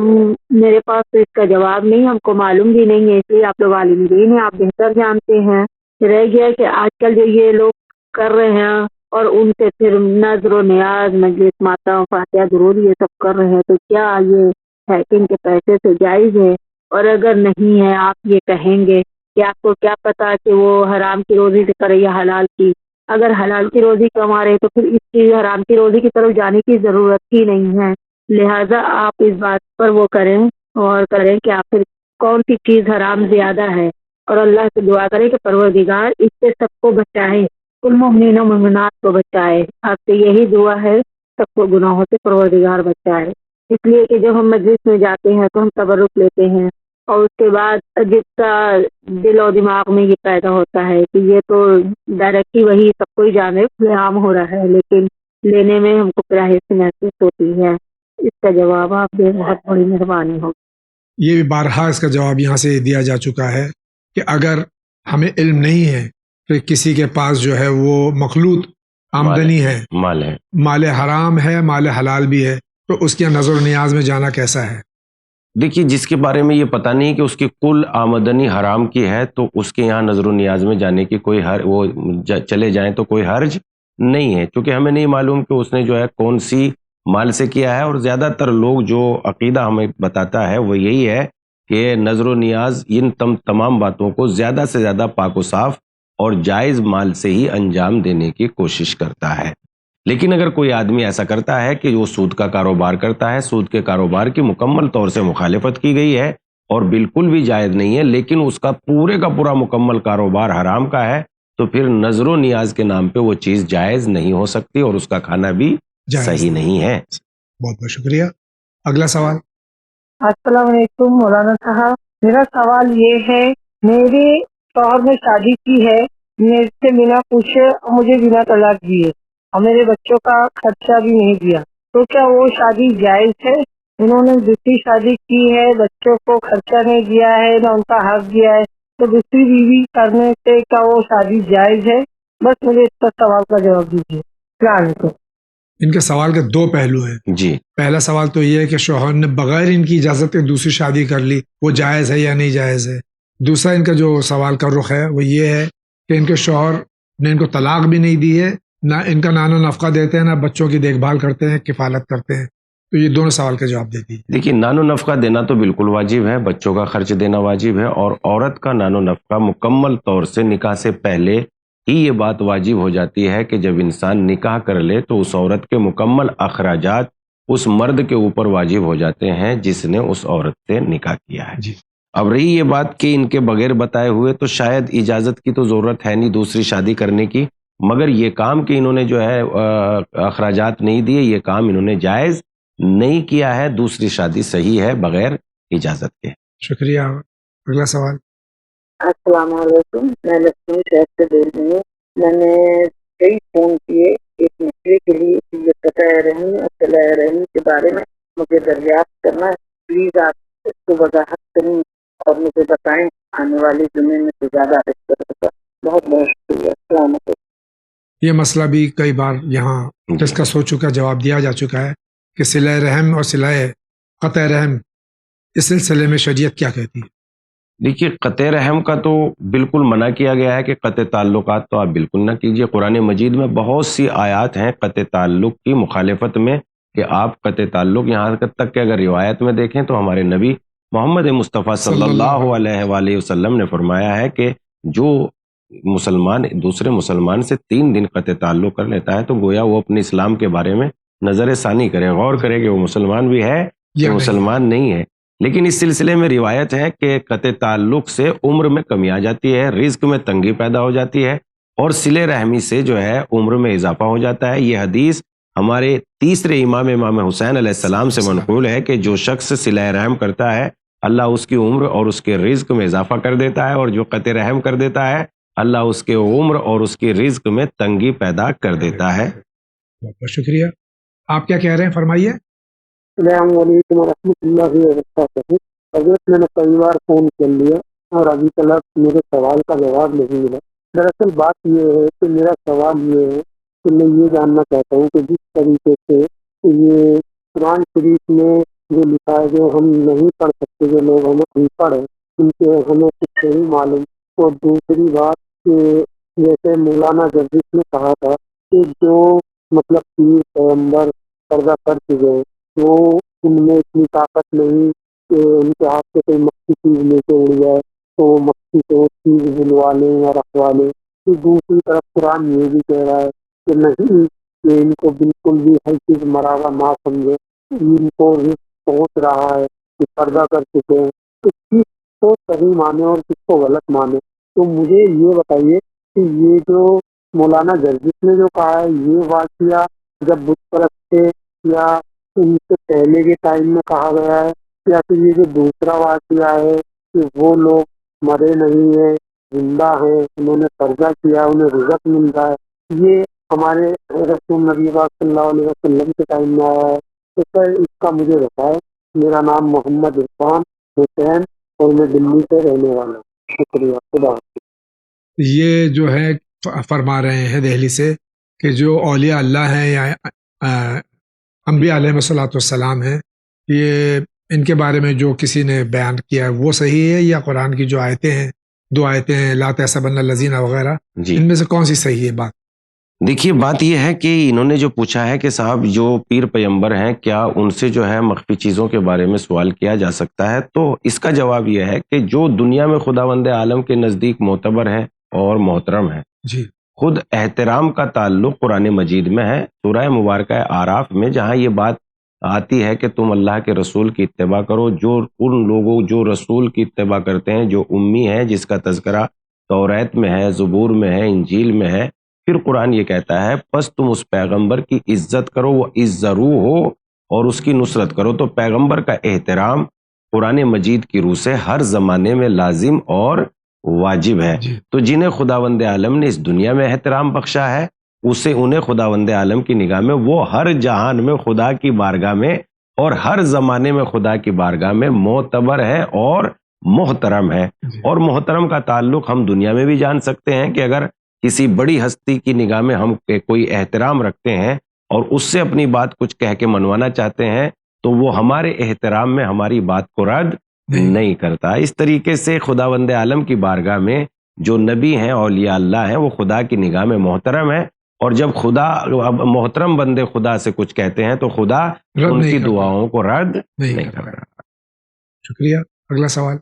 میرے پاس تو اس کا جواب نہیں، ہم کو معلوم بھی نہیں ہے، اس لیے آپ لوگ عالم دین ہیں، آپ بہتر جانتے ہیں. رہ گیا کہ آج کل جو یہ لوگ کر رہے ہیں اور ان سے پھر نظر و نیاز، مجلس ماتا، فاتحہ درود یہ سب کر رہے ہیں، تو کیا یہ ہیکنگ کے پیسے سے جائز ہے؟ اور اگر نہیں ہے، آپ یہ کہیں گے کہ آپ کو کیا پتا کہ وہ حرام کی روزی سے کرے یا حلال کی؟ اگر حلال کی روزی کما رہے تو پھر اس کی حرام کی روزی کی طرف جانے کی ضرورت ہی نہیں ہے. لہذا آپ اس بات پر وہ کریں اور کریں کہ آخر کون سی چیز حرام زیادہ ہے، اور اللہ سے دعا کریں کہ پروردگار اس سے سب کو بچائے، کل مومنین و مومنات کو بچائے. آپ سے یہی دعا ہے، سب کو گناہوں سے پروردگار بچائے. اس لیے کہ جب ہم مجلس میں جاتے ہیں تو ہم تبرک لیتے ہیں، اور اس کے بعد عجیب سا دل و دماغ میں یہ پیدا ہوتا ہے کہ یہ تو ڈائریکٹلی وہی سب کو ہی جانے عام ہو رہا ہے، لیکن لینے میں ہم کو کراہیت سے محسوس ہوتی ہے. اس کا جواب آپ دیں، بہت بڑی مہربانی ہوگی.
یہ بھی بارہا اس کا جواب یہاں سے دیا جا چکا ہے کہ اگر ہمیں علم نہیں ہے کہ کسی کے پاس جو ہے وہ مخلوط آمدنی ہے، مال حرام ہے، مال حلال بھی ہے، تو اس کے نظر و نیاز میں جانا کیسا ہے؟
دیکھیے جس کے بارے میں یہ پتہ نہیں کہ اس کی کل آمدنی حرام کی ہے تو اس کے یہاں نظر و نیاز میں جانے کی کوئی وہ چلے جائیں تو کوئی حرج نہیں ہے، کیونکہ ہمیں نہیں معلوم کہ اس نے جو ہے کون سی مال سے کیا ہے، اور زیادہ تر لوگ جو عقیدہ ہمیں بتاتا ہے وہ یہی ہے کہ نظر و نیاز ان تمام باتوں کو زیادہ سے زیادہ پاک و صاف اور جائز مال سے ہی انجام دینے کی کوشش کرتا ہے۔ لیکن اگر کوئی آدمی ایسا کرتا ہے کہ وہ سود کا کاروبار کرتا ہے، سود کے کاروبار کی مکمل طور سے مخالفت کی گئی ہے اور بالکل بھی جائز نہیں ہے، لیکن اس کا پورا مکمل کاروبار حرام کا ہے، تو پھر نظر و نیاز کے نام پہ وہ چیز جائز نہیں ہو سکتی اور اس کا کھانا بھی صحیح نہیں ہے۔
بہت بہت شکریہ۔ اگلا سوال۔
السلام علیکم مولانا صاحب، میرا سوال یہ ہے، میرے شوہر نے شادی کی ہے میرے سے بنا پوچھے اور مجھے بنا طلاق دیے اور میرے بچوں کا خرچہ بھی نہیں دیا، تو کیا وہ شادی جائز ہے؟ انہوں نے دوسری شادی کی ہے، بچوں کو خرچہ نہیں دیا ہے، نہ ان کا حق دیا ہے، تو دوسری بیوی کرنے سے کیا وہ شادی جائز ہے؟ بس مجھے اس کا سوال کا جواب دیجیے۔ السلام علیکم۔
ان کے سوال کے دو پہلو ہیں۔
جی،
پہلا سوال تو یہ ہے کہ شوہر نے بغیر ان کی اجازت کے دوسری شادی کر لی، وہ جائز ہے یا نہیں جائز ہے؟ دوسرا ان کا جو سوال کا رخ ہے وہ یہ ہے کہ ان کے شوہر نے ان کو طلاق بھی نہیں دی ہے، نہ ان کا نان و نفقہ دیتے ہیں، نہ بچوں کی دیکھ بھال کرتے ہیں، کفالت کرتے ہیں، تو یہ دونوں سوال کا جواب دے دیجیے۔
دیکھیے نان و نفقہ دینا تو بالکل واجب ہے، بچوں کا خرچ دینا واجب ہے، اور عورت کا نان و نفقہ مکمل طور سے نکاح سے پہلے ہی یہ بات واجب ہو جاتی ہے کہ جب انسان نکاح کر لے تو اس عورت کے مکمل اخراجات اس مرد کے اوپر واجب ہو جاتے ہیں جس نے اس عورت سے نکاح کیا ہے۔
جی۔
اب رہی یہ بات کہ ان کے بغیر بتائے ہوئے تو شاید اجازت کی تو ضرورت ہے نہیں دوسری شادی کرنے کی، مگر یہ کام کہ انہوں نے جو ہے اخراجات نہیں دیے، یہ کام انہوں نے جائز نہیں کیا ہے، دوسری شادی صحیح ہے بغیر اجازت کے۔
شکریہ۔ اگلا سوال۔
السلام علیکم، میں لکشمی شہر سے بول رہی ہوں۔ میں نے کئی فون کیے ایک مسئلے کے لیے، یہ قطع رحمی اور صلہ رحمی کے بارے میں مجھے دریافت کرنا ہے، پلیز آپ اس کو وضاحت کریں اور مجھے بتائیں، آنے والے جمعے میں تو زیادہ بہتر ہوگا۔ بہت بہت شکریہ۔ السلام علیکم۔
یہ مسئلہ بھی کئی بار یہاں ڈسکس ہو چکا، جواب دیا جا چکا ہے کہ صلہ رحم اور صلہ قطع رحم اس سلسلے میں شریعت کیا کہتی ہے؟
دیکھیے قطع رحم کا تو بالکل منع کیا گیا ہے کہ قطع تعلقات تو آپ بالکل نہ کیجیے۔ قرآن مجید میں بہت سی آیات ہیں قطع تعلق کی مخالفت میں کہ آپ قطع تعلق، یہاں تک کہ اگر روایت میں دیکھیں تو ہمارے نبی محمد مصطفیٰ صلی اللہ علیہ وآلہ وسلم نے فرمایا ہے کہ جو مسلمان دوسرے مسلمان سے 3 دن قطع تعلق کر لیتا ہے تو گویا وہ اپنے اسلام کے بارے میں نظر ثانی کرے، غور کرے کہ وہ مسلمان بھی ہے یا مسلمان نہیں ہے۔ لیکن اس سلسلے میں روایت ہے کہ قطع تعلق سے عمر میں کمی آ جاتی ہے، رزق میں تنگی پیدا ہو جاتی ہے، اور صلہ رحمی سے جو ہے عمر میں اضافہ ہو جاتا ہے۔ یہ حدیث ہمارے تیسرے امام حسین علیہ السلام سے منقول ہے کہ جو شخص صلہ رحم کرتا ہے اللہ اس کی عمر اور اس کے رزق میں اضافہ کر دیتا ہے، اور جو قطع رحم کر دیتا ہے اللہ اس کے عمر اور اس کی رزق میں تنگی پیدا کر دیتا ہے۔
بہت بہت شکریہ۔ آپ کیا کہہ رہے ہیں، فرمائیے۔
السلام علیکم ورحمۃ اللہ وبرکاتہ۔ حضرت میں نے کئی بار فون کر لیا اور ابھی تک میرے سوال کا جواب نہیں ملا۔ دراصل بات یہ ہے کہ میرا سوال یہ ہے کہ میں یہ جاننا چاہتا ہوں کہ جس طریقے سے یہ قرآن شریف میں جو لکھا ہے، جو ہم نہیں پڑھ سکتے، جو لوگ ہمیں ان پڑھ ہیں ان کے ہمیں کچھ نہیں معلوم۔ اور دوسری بات کہ جیسے مولانا جرجس نے کہا تھا کہ جو مطلب پیر پیغمبر پردہ کر چکے ہیں وہ ان میں اتنی طاقت نہیں کہ ان کے ہاتھ سے کوئی مکھی چیز لے کے اڑ جائے تو وہ مکھی سے وہ چیز بلوا لیں یا رکھوا لیں۔ تو دوسری طرف قرآن یہ بھی کہہ رہا ہے کہ نہیں، کہ ان کو بالکل بھی ہر چیز مراوا نہ سمجھے، ان کو رزق پہنچ رہا ہے کہ پردہ کر چکے ہیں، تو کس کو صحیح مانے اور کس کو غلط مانے؟ تو مجھے یہ بتائیے کہ یہ جو مولانا جرجس نے جو کہا ہے یہ واقعہ جب بت پرست تھے یا ان سے پہلے کے ٹائم میں کہا گیا ہے، یا پھر یہ جو دوسرا واقعہ ہے کہ وہ لوگ مرے نہیں ہیں، زندہ ہیں، انہوں نے قرضہ کیا، انہیں رزق مل رہا ہے، یہ ہمارے رسول نبی پاک صلی اللہ علیہ وسلم کے ٹائم میں آیا ہے؟ تو سر اس کا مجھے بتائے۔ میرا نام محمد عرفان حسین اور میں دلی سے رہنے والا ہوں۔ شکریہ، خدا حافظ۔
یہ جو ہے فرما رہے ہیں دہلی سے کہ جو اولیاء اللہ ہیں یا انبیاء علیہ الصلوۃ والسلام ہیں، یہ ان کے بارے میں جو کسی نے بیان کیا ہے وہ صحیح ہے یا قرآن کی جو آیتیں ہیں 2 آیتیں ہیں لا تحسبن الذین وغیرہ
جی
ان میں سے کون سی صحیح ہے بات؟
دیکھیے بات یہ ہے کہ انہوں نے جو پوچھا ہے کہ صاحب جو پیر پیمبر ہیں کیا ان سے جو ہے مخفی چیزوں کے بارے میں سوال کیا جا سکتا ہے، تو اس کا جواب یہ ہے کہ جو دنیا میں خداوند عالم کے نزدیک معتبر ہے اور محترم ہے،
جی
خود احترام کا تعلق قرآن مجید میں ہے، سورہ مبارکہ اعراف میں جہاں یہ بات آتی ہے کہ تم اللہ کے رسول کی اتباع کرو، جو ان لوگوں جو رسول کی اتباع کرتے ہیں جو امی ہے، جس کا تذکرہ توریت میں ہے، زبور میں ہے، انجیل میں ہے، پھر قرآن یہ کہتا ہے پس تم اس پیغمبر کی عزت کرو، وہ عزرو ہو اور اس کی نصرت کرو۔ تو پیغمبر کا احترام قرآن مجید کی روح سے ہر زمانے میں لازم اور واجب ہے۔
جی
تو جنہیں خداوند عالم نے اس دنیا میں احترام بخشا ہے، اسے انہیں خداوند عالم کی نگاہ میں وہ ہر جہان میں خدا کی بارگاہ میں اور ہر زمانے میں خدا کی بارگاہ میں معتبر ہے اور محترم ہے۔
جی
اور محترم کا تعلق ہم دنیا میں بھی جان سکتے ہیں کہ اگر کسی بڑی ہستی کی نگاہ میں ہم کوئی احترام رکھتے ہیں اور اس سے اپنی بات کچھ کہہ کے منوانا چاہتے ہیں تو وہ ہمارے احترام میں ہماری بات کو رد نہیں کرتا۔ اس طریقے سے خداوند عالم کی بارگاہ میں جو نبی ہیں، اولیاء اللہ ہیں، وہ خدا کی نگاہ میں محترم ہیں، اور جب خدا محترم بندے خدا سے کچھ کہتے ہیں تو خدا
رد
ان
نہیں
کی
کرتا،
دعاؤں کو رد
نہیں
نہیں
کرتا۔
کرتا۔
شکریہ۔ اگلا سوال۔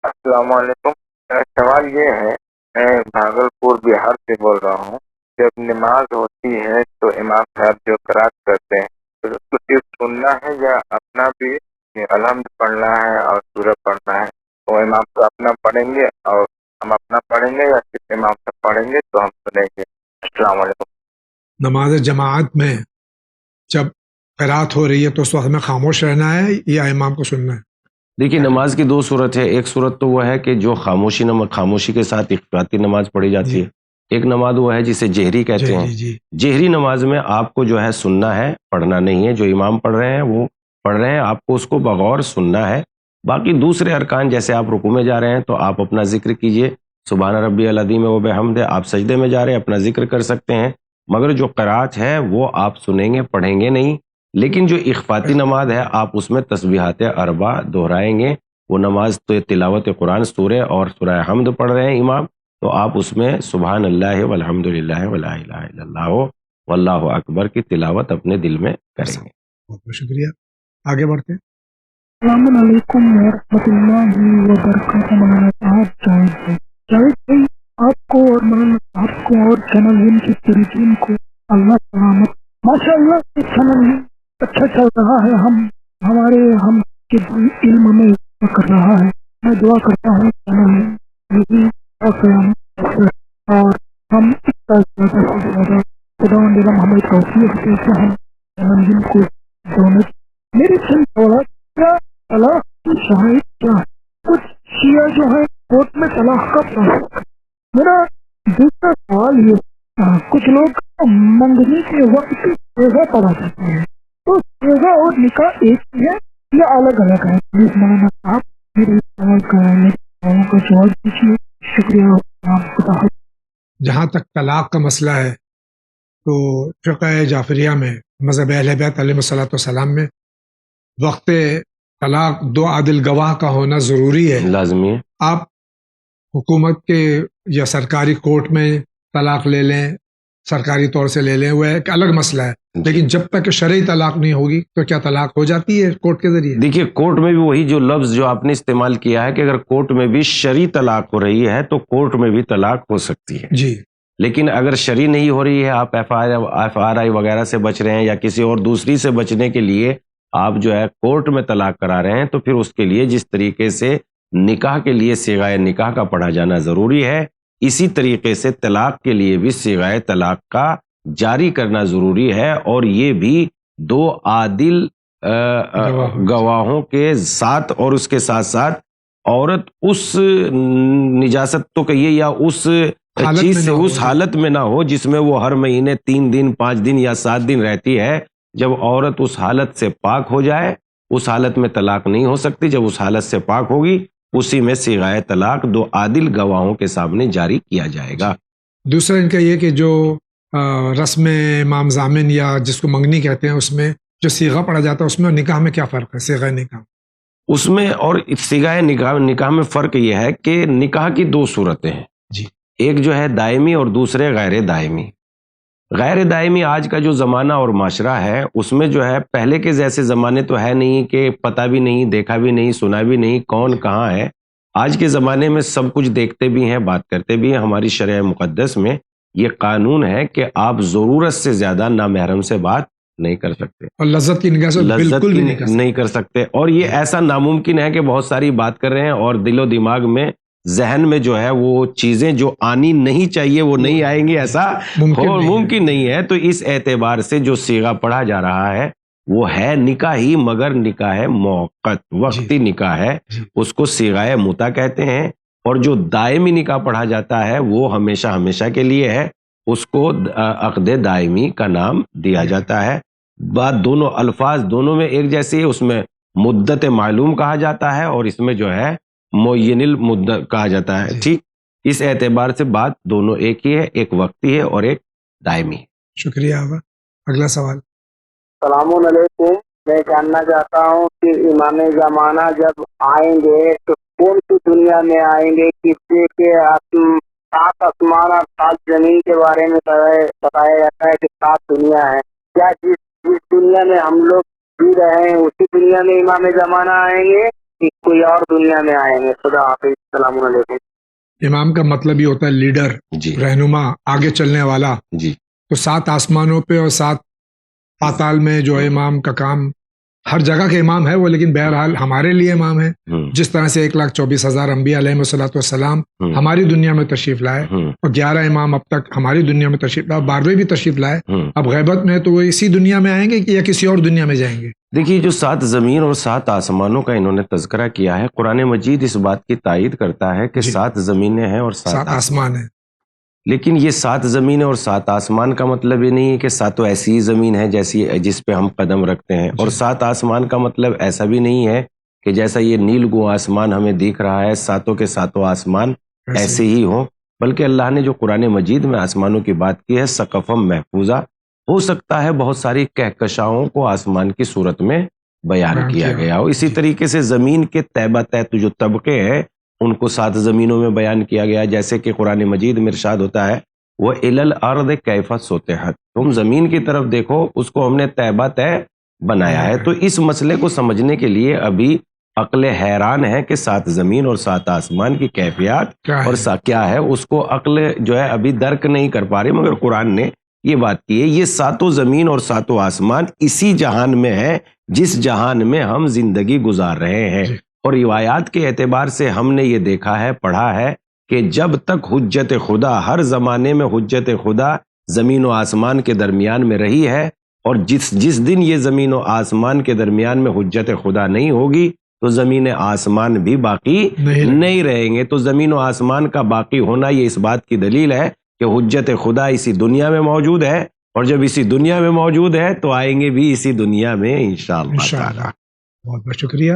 السلام علیکم، میرا سوال یہ ہے، میں بھاگلپور بہار سے بول رہا ہوں۔ جب نماز ہوتی ہے تو امام صاحب جو قرات کرتے ہیں تو اس کو صرف سننا ہے یا اپنا بھی الحمد پڑھنا ہے اور سورہ پڑھنا ہے؟ وہ امام صاحب اپنا پڑھیں گے اور ہم اپنا پڑھیں گے یا صرف امام صاحب پڑھیں گے تو ہم سنیں گے؟ السلام علیکم۔
نماز جماعت میں جب قرات ہو رہی ہے تو اس وقت میں خاموش رہنا ہے یا امام کو سننا ہے؟
دیکھیے نماز کی 2 صورت ہے، ایک صورت تو وہ ہے کہ جو خاموشی کے ساتھ اخفاقی نماز پڑھی جاتی
جی
ہے، ایک نماز وہ ہے جسے جہری کہتے ہیں۔
جی جی
جہری نماز میں آپ کو جو ہے سننا ہے، پڑھنا نہیں ہے، جو امام پڑھ رہے ہیں وہ پڑھ رہے ہیں، آپ کو اس کو بغور سننا ہے۔ باقی دوسرے ارکان جیسے آپ رکوع میں جا رہے ہیں تو آپ اپنا ذکر کیجئے، سبحان ربی العظیم و بحمدہ، آپ سجدے میں جا رہے ہیں اپنا ذکر کر سکتے ہیں، مگر جو قرات ہے وہ آپ سنیں گے، پڑھیں گے نہیں۔ لیکن جو اخفاتی نماز ہے آپ اس میں تسبیحات اربع دہرائیں گے، وہ نماز تو تلاوت قرآن سورہ اور سورہ حمد پڑھ رہے ہیں امام، تو آپ اس میں سبحان اللہ والحمد للہ ولا الہ الا اللہ واللہ اکبر کی تلاوت اپنے دل میں کریں گے۔
بہت بہت شکریہ۔ آگے بڑھتے ہیں۔
السلام علیکم ورحمۃ اللہ وبرکاتہ۔ مولانا صاحب جاوید بھائی، آپ کو اور مولانا صاحب کو اور چینل ان کی پوری ٹیم کو اللہ سلامت۔ ماشاء اللہ یہ چینل اچھا چل رہا ہے، ہم کے علم میں کر رہا ہے۔ میں دعا کرتا ہوں چینل اور قیامت اور ہم اس کا زیادہ سے زیادہ خدا ہمیں توفیق دے کہ ہم چینل کو دونوں میری چند سوالات، کیا طلاق کی شرائط کیا ہے؟ کچھ شیعہ جو ہے کورٹ میں طلاق کا پڑھا۔ میرا دوسرا سوال یہ، کچھ لوگ منگنی کے وقت سیغہ پڑھا کرتے ہیں، تو سیغہ اور نکاح ایک ہی ہے یا الگ الگ ہے؟ پلیز مولانا صاحب میرے سوال کا جواب دیجیے۔ شکریہ۔ خدا حافظ۔
جہاں تک طلاق کا مسئلہ ہے تو فقہ جعفریہ میں مذہب اہل بیت علیہ الصلوۃ والسلام میں وقت طلاق 2 عادل گواہ کا ہونا ضروری ہے۔
لازمی ہے۔
آپ حکومت کے یا سرکاری کورٹ میں طلاق لے لیں، سرکاری طور سے لے لیں، وہ ایک الگ مسئلہ ہے، لیکن جب تک کہ شرعی طلاق نہیں ہوگی تو کیا طلاق ہو جاتی ہے کورٹ کے ذریعے؟
دیکھیے کورٹ میں بھی وہی جو لفظ جو آپ نے استعمال کیا ہے کہ اگر کورٹ میں بھی شرعی طلاق ہو رہی ہے تو کورٹ میں بھی طلاق ہو سکتی ہے،
جی۔
لیکن اگر شرعی نہیں ہو رہی ہے، آپ ایف آر آئی وغیرہ سے بچ رہے ہیں یا کسی اور دوسری سے بچنے کے لیے آپ جو ہے کورٹ میں طلاق کرا رہے ہیں، تو پھر اس کے لیے جس طریقے سے نکاح کے لیے صیغہ نکاح کا پڑھا جانا ضروری ہے، اسی طریقے سے طلاق کے لیے بھی صیغہ طلاق کا جاری کرنا ضروری ہے، اور یہ بھی 2 عادل گواہوں کے ساتھ، اور اس کے ساتھ ساتھ عورت اس نجاست تو کہیے یا اس چیز سے اس حالت میں نہ ہو جس میں وہ ہر مہینے 3 دن 5 دن یا 7 دن رہتی ہے۔ جب عورت اس حالت سے پاک ہو جائے، اس حالت میں طلاق نہیں ہو سکتی، جب اس حالت سے پاک ہوگی اسی میں صیغہ طلاق 2 عادل گواہوں کے سامنے جاری کیا جائے گا۔
دوسرا ان کا یہ کہ جو رسم امام ضامن یا جس کو منگنی کہتے ہیں اس میں جو صیغہ پڑھا جاتا ہے اس میں اور نکاح میں کیا فرق ہے؟ صیغہ نکاح
اس میں اور سگائے نکاح میں فرق یہ ہے کہ نکاح کی دو صورتیں ہیں
جی.
ایک جو ہے دائمی اور دوسرے غیر دائمی. غیر دائمی آج کا جو زمانہ اور معاشرہ ہے اس میں جو ہے پہلے کے جیسے زمانے تو ہے نہیں کہ پتہ بھی نہیں، دیکھا بھی نہیں، سنا بھی نہیں کون کہاں ہے. آج کے زمانے میں سب کچھ دیکھتے بھی ہیں، بات کرتے بھی ہیں. ہماری شرع مقدس میں یہ قانون ہے کہ آپ ضرورت سے زیادہ نامحرم سے بات نہیں کر سکتے،
اور لذت کی نگاہ سے بالکل بھی نہیں کر
سکتے. اور یہ ایسا ناممکن ہے کہ بہت ساری بات کر رہے ہیں اور دل و دماغ میں ذہن میں جو ہے وہ چیزیں جو آنی نہیں چاہیے وہ نہیں آئیں گی، ایسا ممکن نہیں ہے. تو اس اعتبار سے جو صیغہ پڑھا جا رہا ہے وہ ہے نکاح ہی، مگر نکاح ہے موقت، وقتی نکاح ہے، اس کو صیغہ متع کہتے ہیں. اور جو دائمی نکاح پڑھا جاتا ہے وہ ہمیشہ ہمیشہ کے لیے ہے، اس کو عقد دائمی کا نام دیا جاتا ہے. بات دونوں الفاظ دونوں میں ایک جیسی ہے، اس میں مدت معلوم کہا جاتا ہے اور اس میں جو ہے معین المدت کہا جاتا ہے. ٹھیک، اس اعتبار سے بات دونوں ایک ہی ہے، ایک وقتی ہے اور ایک دائمی ہے.
شکریہ. اگلا سوال.
السلام علیکم. میں جاننا چاہتا ہوں کہ امام زمانہ جب آئیں گے تو کون سی دنیا میں آئیں گے، کس سے کہ 7 آسمان اور 7 زمین کے بارے میں بتایا جاتا ہے کہ 7 دنیا ہے. کیا جس دنیا میں ہم لوگ جی رہے ہیں اسی دنیا میں امام زمانہ آئیں گے کہ کوئی اور دنیا میں آئیں گے؟ خدا حافظ. السلام علیکم.
امام کا مطلب یہ ہوتا ہے لیڈر، رہنما، آگے چلنے والا. تو 7 آسمانوں پہ اور 7 پاتال میں جو ہے امام کا کام، ہر جگہ کے امام ہے وہ، لیکن بہرحال ہمارے لیے امام ہے. جس طرح سے 1,24,000 انبیاء علیہ السلام ہماری دنیا میں تشریف لائے اور 11 امام اب تک ہماری دنیا میں تشریف لائے، 12ویں بھی تشریف لائے. اب غیبت میں تو وہ اسی دنیا میں آئیں گے کہ یا کسی اور دنیا میں جائیں گے؟
دیکھیے، جو 7 زمین اور 7 آسمانوں کا انہوں نے تذکرہ کیا ہے، قرآن مجید اس بات کی تائید کرتا ہے کہ 7 زمینیں ہیں اور 7
آسمان ہیں.
لیکن یہ 7 زمینیں اور 7 آسمان کا مطلب یہ نہیں ہے کہ 7 ایسی زمین ہے جس پہ ہم قدم رکھتے ہیں، اور 7 آسمان کا مطلب ایسا بھی نہیں ہے کہ جیسا یہ نیل گو آسمان ہمیں دکھ رہا ہے 7 کے 7 آسمان ایسے ہی ہوں. بلکہ اللہ نے جو قرآن مجید میں آسمانوں کی بات کی ہے سقفم محفوظہ، ہو سکتا ہے بہت ساری کہکشاؤں کو آسمان کی صورت میں بیان کیا گیا ہو. اسی طریقے سے زمین کے تہبہ تحت جو طبقے ہیں ان کو 7 زمینوں میں بیان کیا گیا، جیسے کہ قرآن مجید میں ارشاد ہوتا ہے وہ الی الارض کیف سطحت، تم زمین کی طرف دیکھو اس کو ہم نے تہبہ تہ بنایا ہے. تو اس مسئلے کو سمجھنے کے لیے ابھی عقل حیران ہے کہ 7 زمین اور 7 آسمان کی کیفیات اور کیا ہے، اس کو عقل جو ہے ابھی درک نہیں کر پا رہی، مگر قرآن نے یہ بات کی ہے. یہ 7 زمین اور 7 آسمان اسی جہان میں ہے جس جہان میں ہم زندگی گزار رہے ہیں. اور روایات کے اعتبار سے ہم نے یہ دیکھا ہے، پڑھا ہے کہ جب تک حجت خدا، ہر زمانے میں حجت خدا زمین و آسمان کے درمیان میں رہی ہے، اور جس دن یہ زمین و آسمان کے درمیان میں حجت خدا نہیں ہوگی تو زمین آسمان بھی باقی نہیں رہیں گے. تو زمین و آسمان کا باقی ہونا یہ اس بات کی دلیل ہے کہ حجت خدا اسی دنیا میں موجود ہے، اور جب اسی دنیا میں موجود ہے تو آئیں گے بھی اسی دنیا میں انشاءاللہ تعالی.
بہت بہت شکریہ.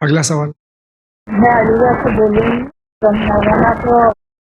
اگلا سوال.
میں علی گڑھ سے بول رہی ہوں. مولانا کو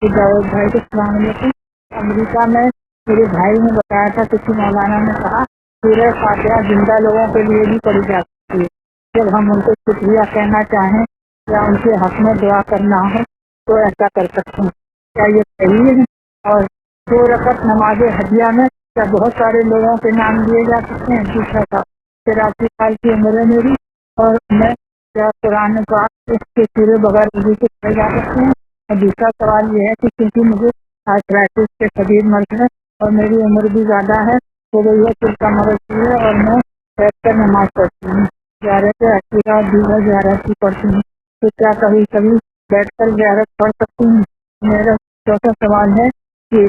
جاوید بھائی کو السلام علیکم. امریکہ میں میرے بھائی نے بتایا تھا کہ مولانا نے کہا سورہ فاتحہ زندہ لوگوں کے لیے بھی پڑھی جا سکتی ہے. جب ہم ان کو شکریہ کہنا چاہیں یا ان کے حق میں دعا کرنا ہو تو ایسا کر سکتے ہیں، کیا یہ صحیح ہے؟ اور 2 رکعت نماز ہدیہ میں کیا بہت سارے لوگوں کے نام لیے جا سکتے ہیں؟ دوسرا تھا 83 سال کی عمر ہے میری، اور میں کیا قرآن پاک اس کے پورے بغیر وضو کے پڑھے جا سکتے ہیں؟ اور دوسرا سوال یہ ہے کہ کیونکہ مجھے آرتھرائٹس کے شدید مرض ہے اور میری عمر بھی زیادہ ہے، تو وہ یہ دل کا مرض ہے اور میں بیٹھ کر نماز پڑھتی ہوں، زیارت عقیقہ دیگر زیارت پڑھتی ہوں، تو کیا کبھی کبھی بیٹھ کر زیارت پڑھ سکتی ہوں؟ میرا چوتھا سوال ہے کہ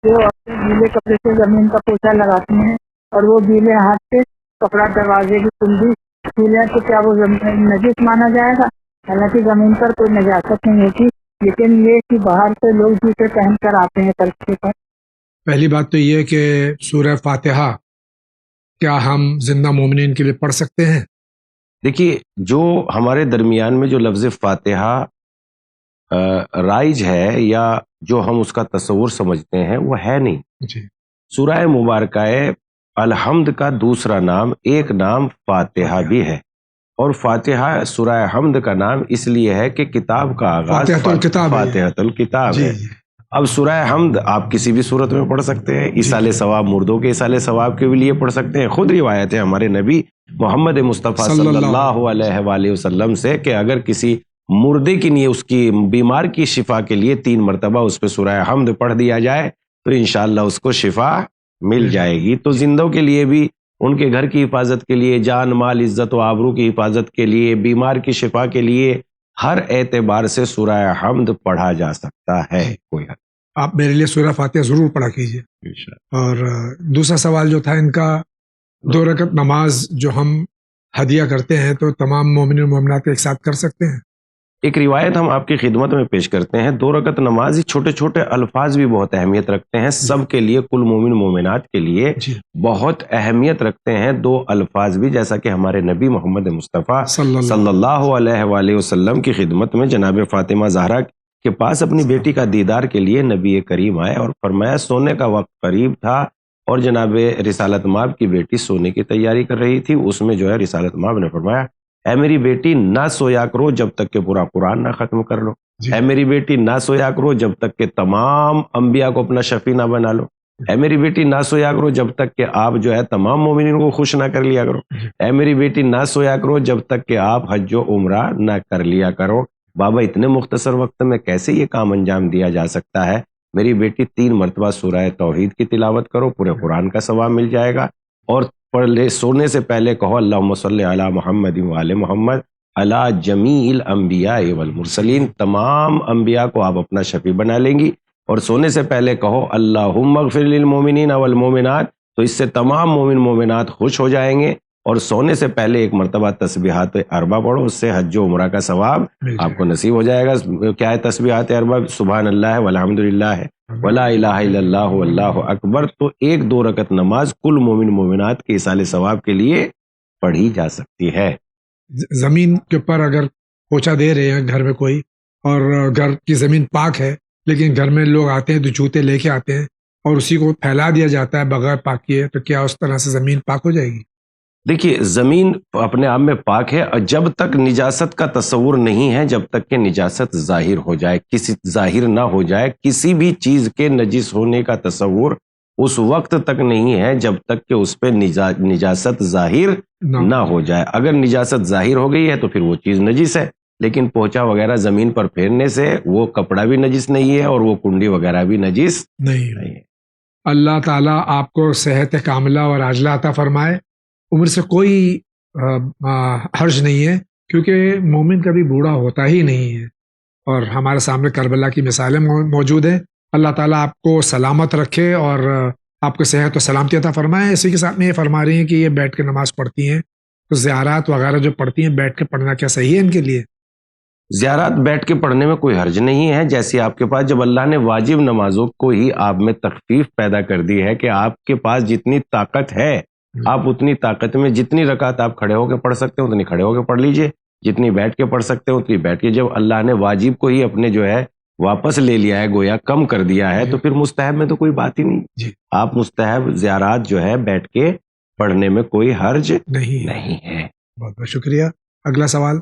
جو اپنے گیلے کپڑے سے زمین کا پوچھا لگاتے ہیں اور وہ گیلے ہاتھ سے کپڑا دروازے کی کنڈی چھولیں تو کیا وہ نجس مانا جائے گا؟ حالانکہ زمین پر کوئی نجاست نہیں ہوتی، لیکن یہ کہ باہر سے لوگ جوتے پہن کر آتے ہیں ترقی پر.
پہلی بات تو یہ کہ سورہ فاتحہ کیا ہم زندہ مومنین کے لیے پڑھ سکتے ہیں؟
دیکھیے، جو ہمارے درمیان میں جو لفظ فاتحہ رائج ہے یا جو ہم اس کا تصور سمجھتے ہیں وہ ہے نہیں. سورہ مبارکہ الحمد کا دوسرا نام ایک نام فاتحہ بھی ہے، اور فاتحہ سورہ حمد کا نام اس لیے ہے کہ کتاب کا آغاز
فاتحۃ الکتاب ہے۔
فاتحۃ الکتاب
جی
ہے۔
جی
اب سورہ حمد آپ کسی بھی صورت میں پڑھ سکتے ہیں، ایصال ثواب مردوں کے ایصال ثواب کے بھی لیے پڑھ سکتے ہیں۔ خود روایت ہے ہمارے نبی محمد مصطفیٰ صلی اللہ علیہ وآلہ وسلم سے کہ اگر کسی مردے کے لیے اس کی بیمار کی شفا کے لیے 3 مرتبہ اس پہ سورہ حمد پڑھ دیا جائے تو انشاءاللہ اس کو شفا مل جائے گی۔ تو زندوں کے لیے بھی، ان کے گھر کی حفاظت کے لیے، جان مال عزت و آبرو کی حفاظت کے لیے، بیمار کی شفا کے لیے ہر اعتبار سے سورہ حمد پڑھا جا سکتا ہے۔ کوئی حد
آپ میرے لیے سورہ فاتحہ ضرور پڑھا کیجیے۔ اور دوسرا سوال جو تھا ان کا، 2 رکعت نماز جو ہم ہدیہ کرتے ہیں تو تمام مومن و مومنات ایک ساتھ کر سکتے ہیں؟
ایک روایت ہم آپ کی خدمت میں پیش کرتے ہیں، 2 رکعت نماز، چھوٹے چھوٹے الفاظ بھی بہت اہمیت رکھتے ہیں سب کے لیے، کل مومن مومنات کے لیے بہت اہمیت رکھتے ہیں 2 الفاظ بھی، جیسا کہ ہمارے نبی محمد مصطفیٰ صلی اللہ علیہ وآلہ وسلم کی خدمت میں جناب فاطمہ زہرا کے پاس اپنی بیٹی کا دیدار کے لیے نبی کریم آئے اور فرمایا سونے کا وقت قریب تھا اور جناب رسالت مآب کی بیٹی سونے کی تیاری کر رہی تھی۔ اس میں جو ہے رسالت مآب نے فرمایا، اے میری بیٹی نہ سویا کرو جب تک کہ پورا قرآن نہ ختم کر لو، اے میری بیٹی نہ سویا کرو جب تک کہ تمام انبیاء کو اپنا شفیع نہ بنا لو، اے میری بیٹی نہ سویا کرو جب تک کہ آپ جو ہے تمام مومنین کو خوش نہ کر لیا کرو، اے میری بیٹی نہ سویا کرو جب تک کہ آپ حج و عمرہ نہ کر لیا کرو۔ بابا اتنے مختصر وقت میں کیسے یہ کام انجام دیا جا سکتا ہے؟ میری بیٹی 3 مرتبہ سورہ توحید کی تلاوت کرو، پورے قرآن کا ثواب مل جائے گا، اور پڑھ لے سونے سے پہلے کہو اللہم صلی علی محمد وآل محمد علی جمیع الانبیاء والمرسلین، تمام انبیاء کو آپ اپنا شفیع بنا لیں گی، اور سونے سے پہلے کہو اللہم اغفر للمؤمنین والمؤمنات، تو اس سے تمام مومن مومنات خوش ہو جائیں گے، اور سونے سے پہلے 1 مرتبہ تسبیحات اربع پڑھو، اس سے حج و عمرہ کا ثواب آپ کو نصیب ہو جائے گا۔ کیا ہے تسبیحات اربع؟ سبحان اللہ والحمد للہ ہے ولا الہ الا اللہ واللہ اکبر۔ تو 1-2 رکعت نماز کل مومن مومنات کے ایصال ثواب کے لیے پڑھی جا سکتی ہے۔
زمین کے اوپر اگر پوچھا دے رہے ہیں گھر میں کوئی، اور گھر کی زمین پاک ہے لیکن گھر میں لوگ آتے ہیں تو جوتے لے کے آتے ہیں اور اسی کو پھیلا دیا جاتا ہے بغیر پاک کیے، تو کیا اس طرح سے زمین پاک ہو جائے گی؟
دیکھیے زمین اپنے آپ میں پاک ہے، اور جب تک نجاست کا تصور نہیں ہے، جب تک کہ نجاست ظاہر ہو جائے، کسی ظاہر نہ ہو جائے، کسی بھی چیز کے نجس ہونے کا تصور اس وقت تک نہیں ہے جب تک کہ اس پہ نجاست ظاہر نہ ہو جائے۔ اگر نجاست ظاہر ہو گئی ہے تو پھر وہ چیز نجس ہے، لیکن پوچھا وغیرہ زمین پر پھیرنے سے وہ کپڑا بھی نجس نہیں ہے اور وہ کنڈی وغیرہ بھی نجس نہیں ہے۔
اللہ تعالیٰ آپ کو صحت کاملہ اور عاجلہ عطا فرمائے، عمر سے کوئی حرج نہیں ہے، کیونکہ مومن کبھی بوڑھا ہوتا ہی نہیں ہے، اور ہمارے سامنے کربلا کی مثالیں موجود ہیں۔ اللہ تعالیٰ آپ کو سلامت رکھے اور آپ کو صحت و سلامتی عطا فرمائے۔ اسی کے ساتھ میں یہ فرما رہی ہیں کہ یہ بیٹھ کے نماز پڑھتی ہیں، تو زیارات وغیرہ جو پڑھتی ہیں بیٹھ کے پڑھنا کیا صحیح ہے ان کے لیے؟
زیارات بیٹھ کے پڑھنے میں کوئی حرج نہیں ہے، جیسے آپ کے پاس جب اللہ نے واجب نمازوں کو ہی آپ میں تخفیف پیدا کر دی ہے کہ آپ کے پاس جتنی طاقت ہے آپ اتنی طاقت میں جتنی رکعت آپ کھڑے ہو کے پڑھ سکتے ہیں اتنی کھڑے ہو کے پڑھ لیجئے، جتنی بیٹھ کے پڑھ سکتے ہیں اتنی بیٹھ کے۔ جب اللہ نے واجب کو ہی اپنے جو ہے واپس لے لیا ہے، گویا کم کر دیا ہے، تو پھر مستحب میں تو کوئی بات ہی نہیں۔ آپ مستحب زیارات جو ہے بیٹھ کے پڑھنے میں کوئی حرج نہیں ہے۔
بہت بہت شکریہ۔ اگلا سوال۔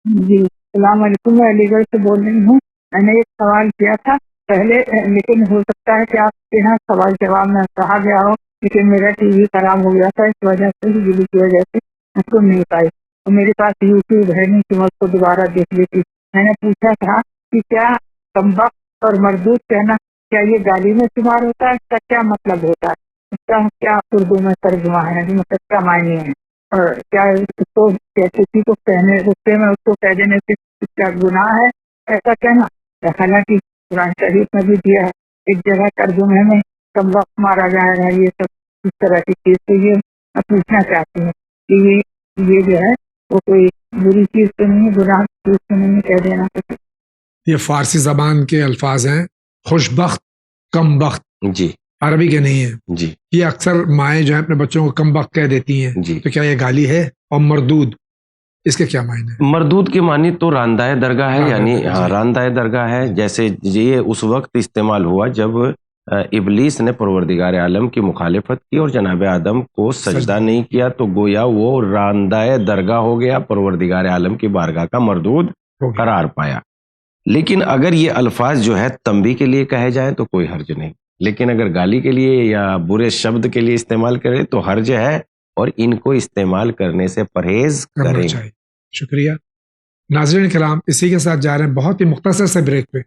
جی السلام علیکم، میں علی گڑھ سے بول رہی ہوں۔ میں نے ایک سوال کیا تھا پہلے، لیکن ہو سکتا ہے کہ آپ کے یہاں سوال جواب میں کہا گیا ہو، لیکن میرا ٹی وی خراب ہو گیا تھا، اس وجہ سے بجلی کی وجہ سے میں سن نہیں پائی، اور میرے پاس یوٹیوب ہے نہیں کہ میں اس کو دوبارہ دیکھ لیتی۔ میں نے پوچھا تھا کہ کیا کمبخت اور مردود کہنا کیا یہ گالی میں شمار ہوتا ہے؟ اس کا کیا مطلب ہوتا ہے؟ اس کا کیا اردو میں ترجمہ ہے، مطلب کیا معنی ہے؟ اور کیا اس کو کسی کو کہنے غصے میں اس کو کہہ دینے سے کیا گناہ ہے ایسا کہنا؟ حالانکہ قرآن شریف میں بھی دیا ہے ایک جگہ ترجمے میں کم وقت مارا جائے گا، یہ سب اس طرح کی چیز۔ تو یہ میں پوچھنا چاہتی ہوں کہ یہ جو ہے وہ کوئی بری چیز تو نہیں ہے، گناہ چیز تو نہیں ہے کہہ دینا؟
یہ فارسی زبان کے الفاظ ہیں، خوش بخت، کم بخت،
جی
عربی کے نہیں ہیں۔
جی
یہ اکثر مائیں جو ہیں اپنے بچوں کو کم بخت کہہ دیتی ہیں،
جی
تو کیا یہ گالی ہے؟ اور مردود اس کے کیا معنی ہے؟
مردود کے معنی تو راندہ درگاہ ہے، یعنی
راندہ
راندہ درگاہ ہے۔ جیسے یہ اس وقت استعمال ہوا جب ابلیس نے پروردگار عالم کی مخالفت کی اور جناب آدم کو سجدہ نہیں کیا تو گویا وہ راندہ درگاہ ہو گیا، پروردگار عالم کی بارگاہ کا مردود قرار پایا۔ لیکن اگر یہ الفاظ جو ہے تنبیہ کے لیے کہے جائیں تو کوئی حرج نہیں، لیکن اگر گالی کے لیے یا برے شبد کے لیے استعمال کرے تو حرج ہے، اور ان کو استعمال کرنے سے پرہیز کریں۔
شکریہ ناظرین کرام، اسی کے ساتھ جا رہے ہیں بہت ہی مختصر سے بریک پہ،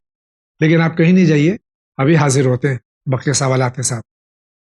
لیکن آپ کہیں نہیں جائیے، ابھی حاضر ہوتے ہیں بقیہ سوالات کے ساتھ۔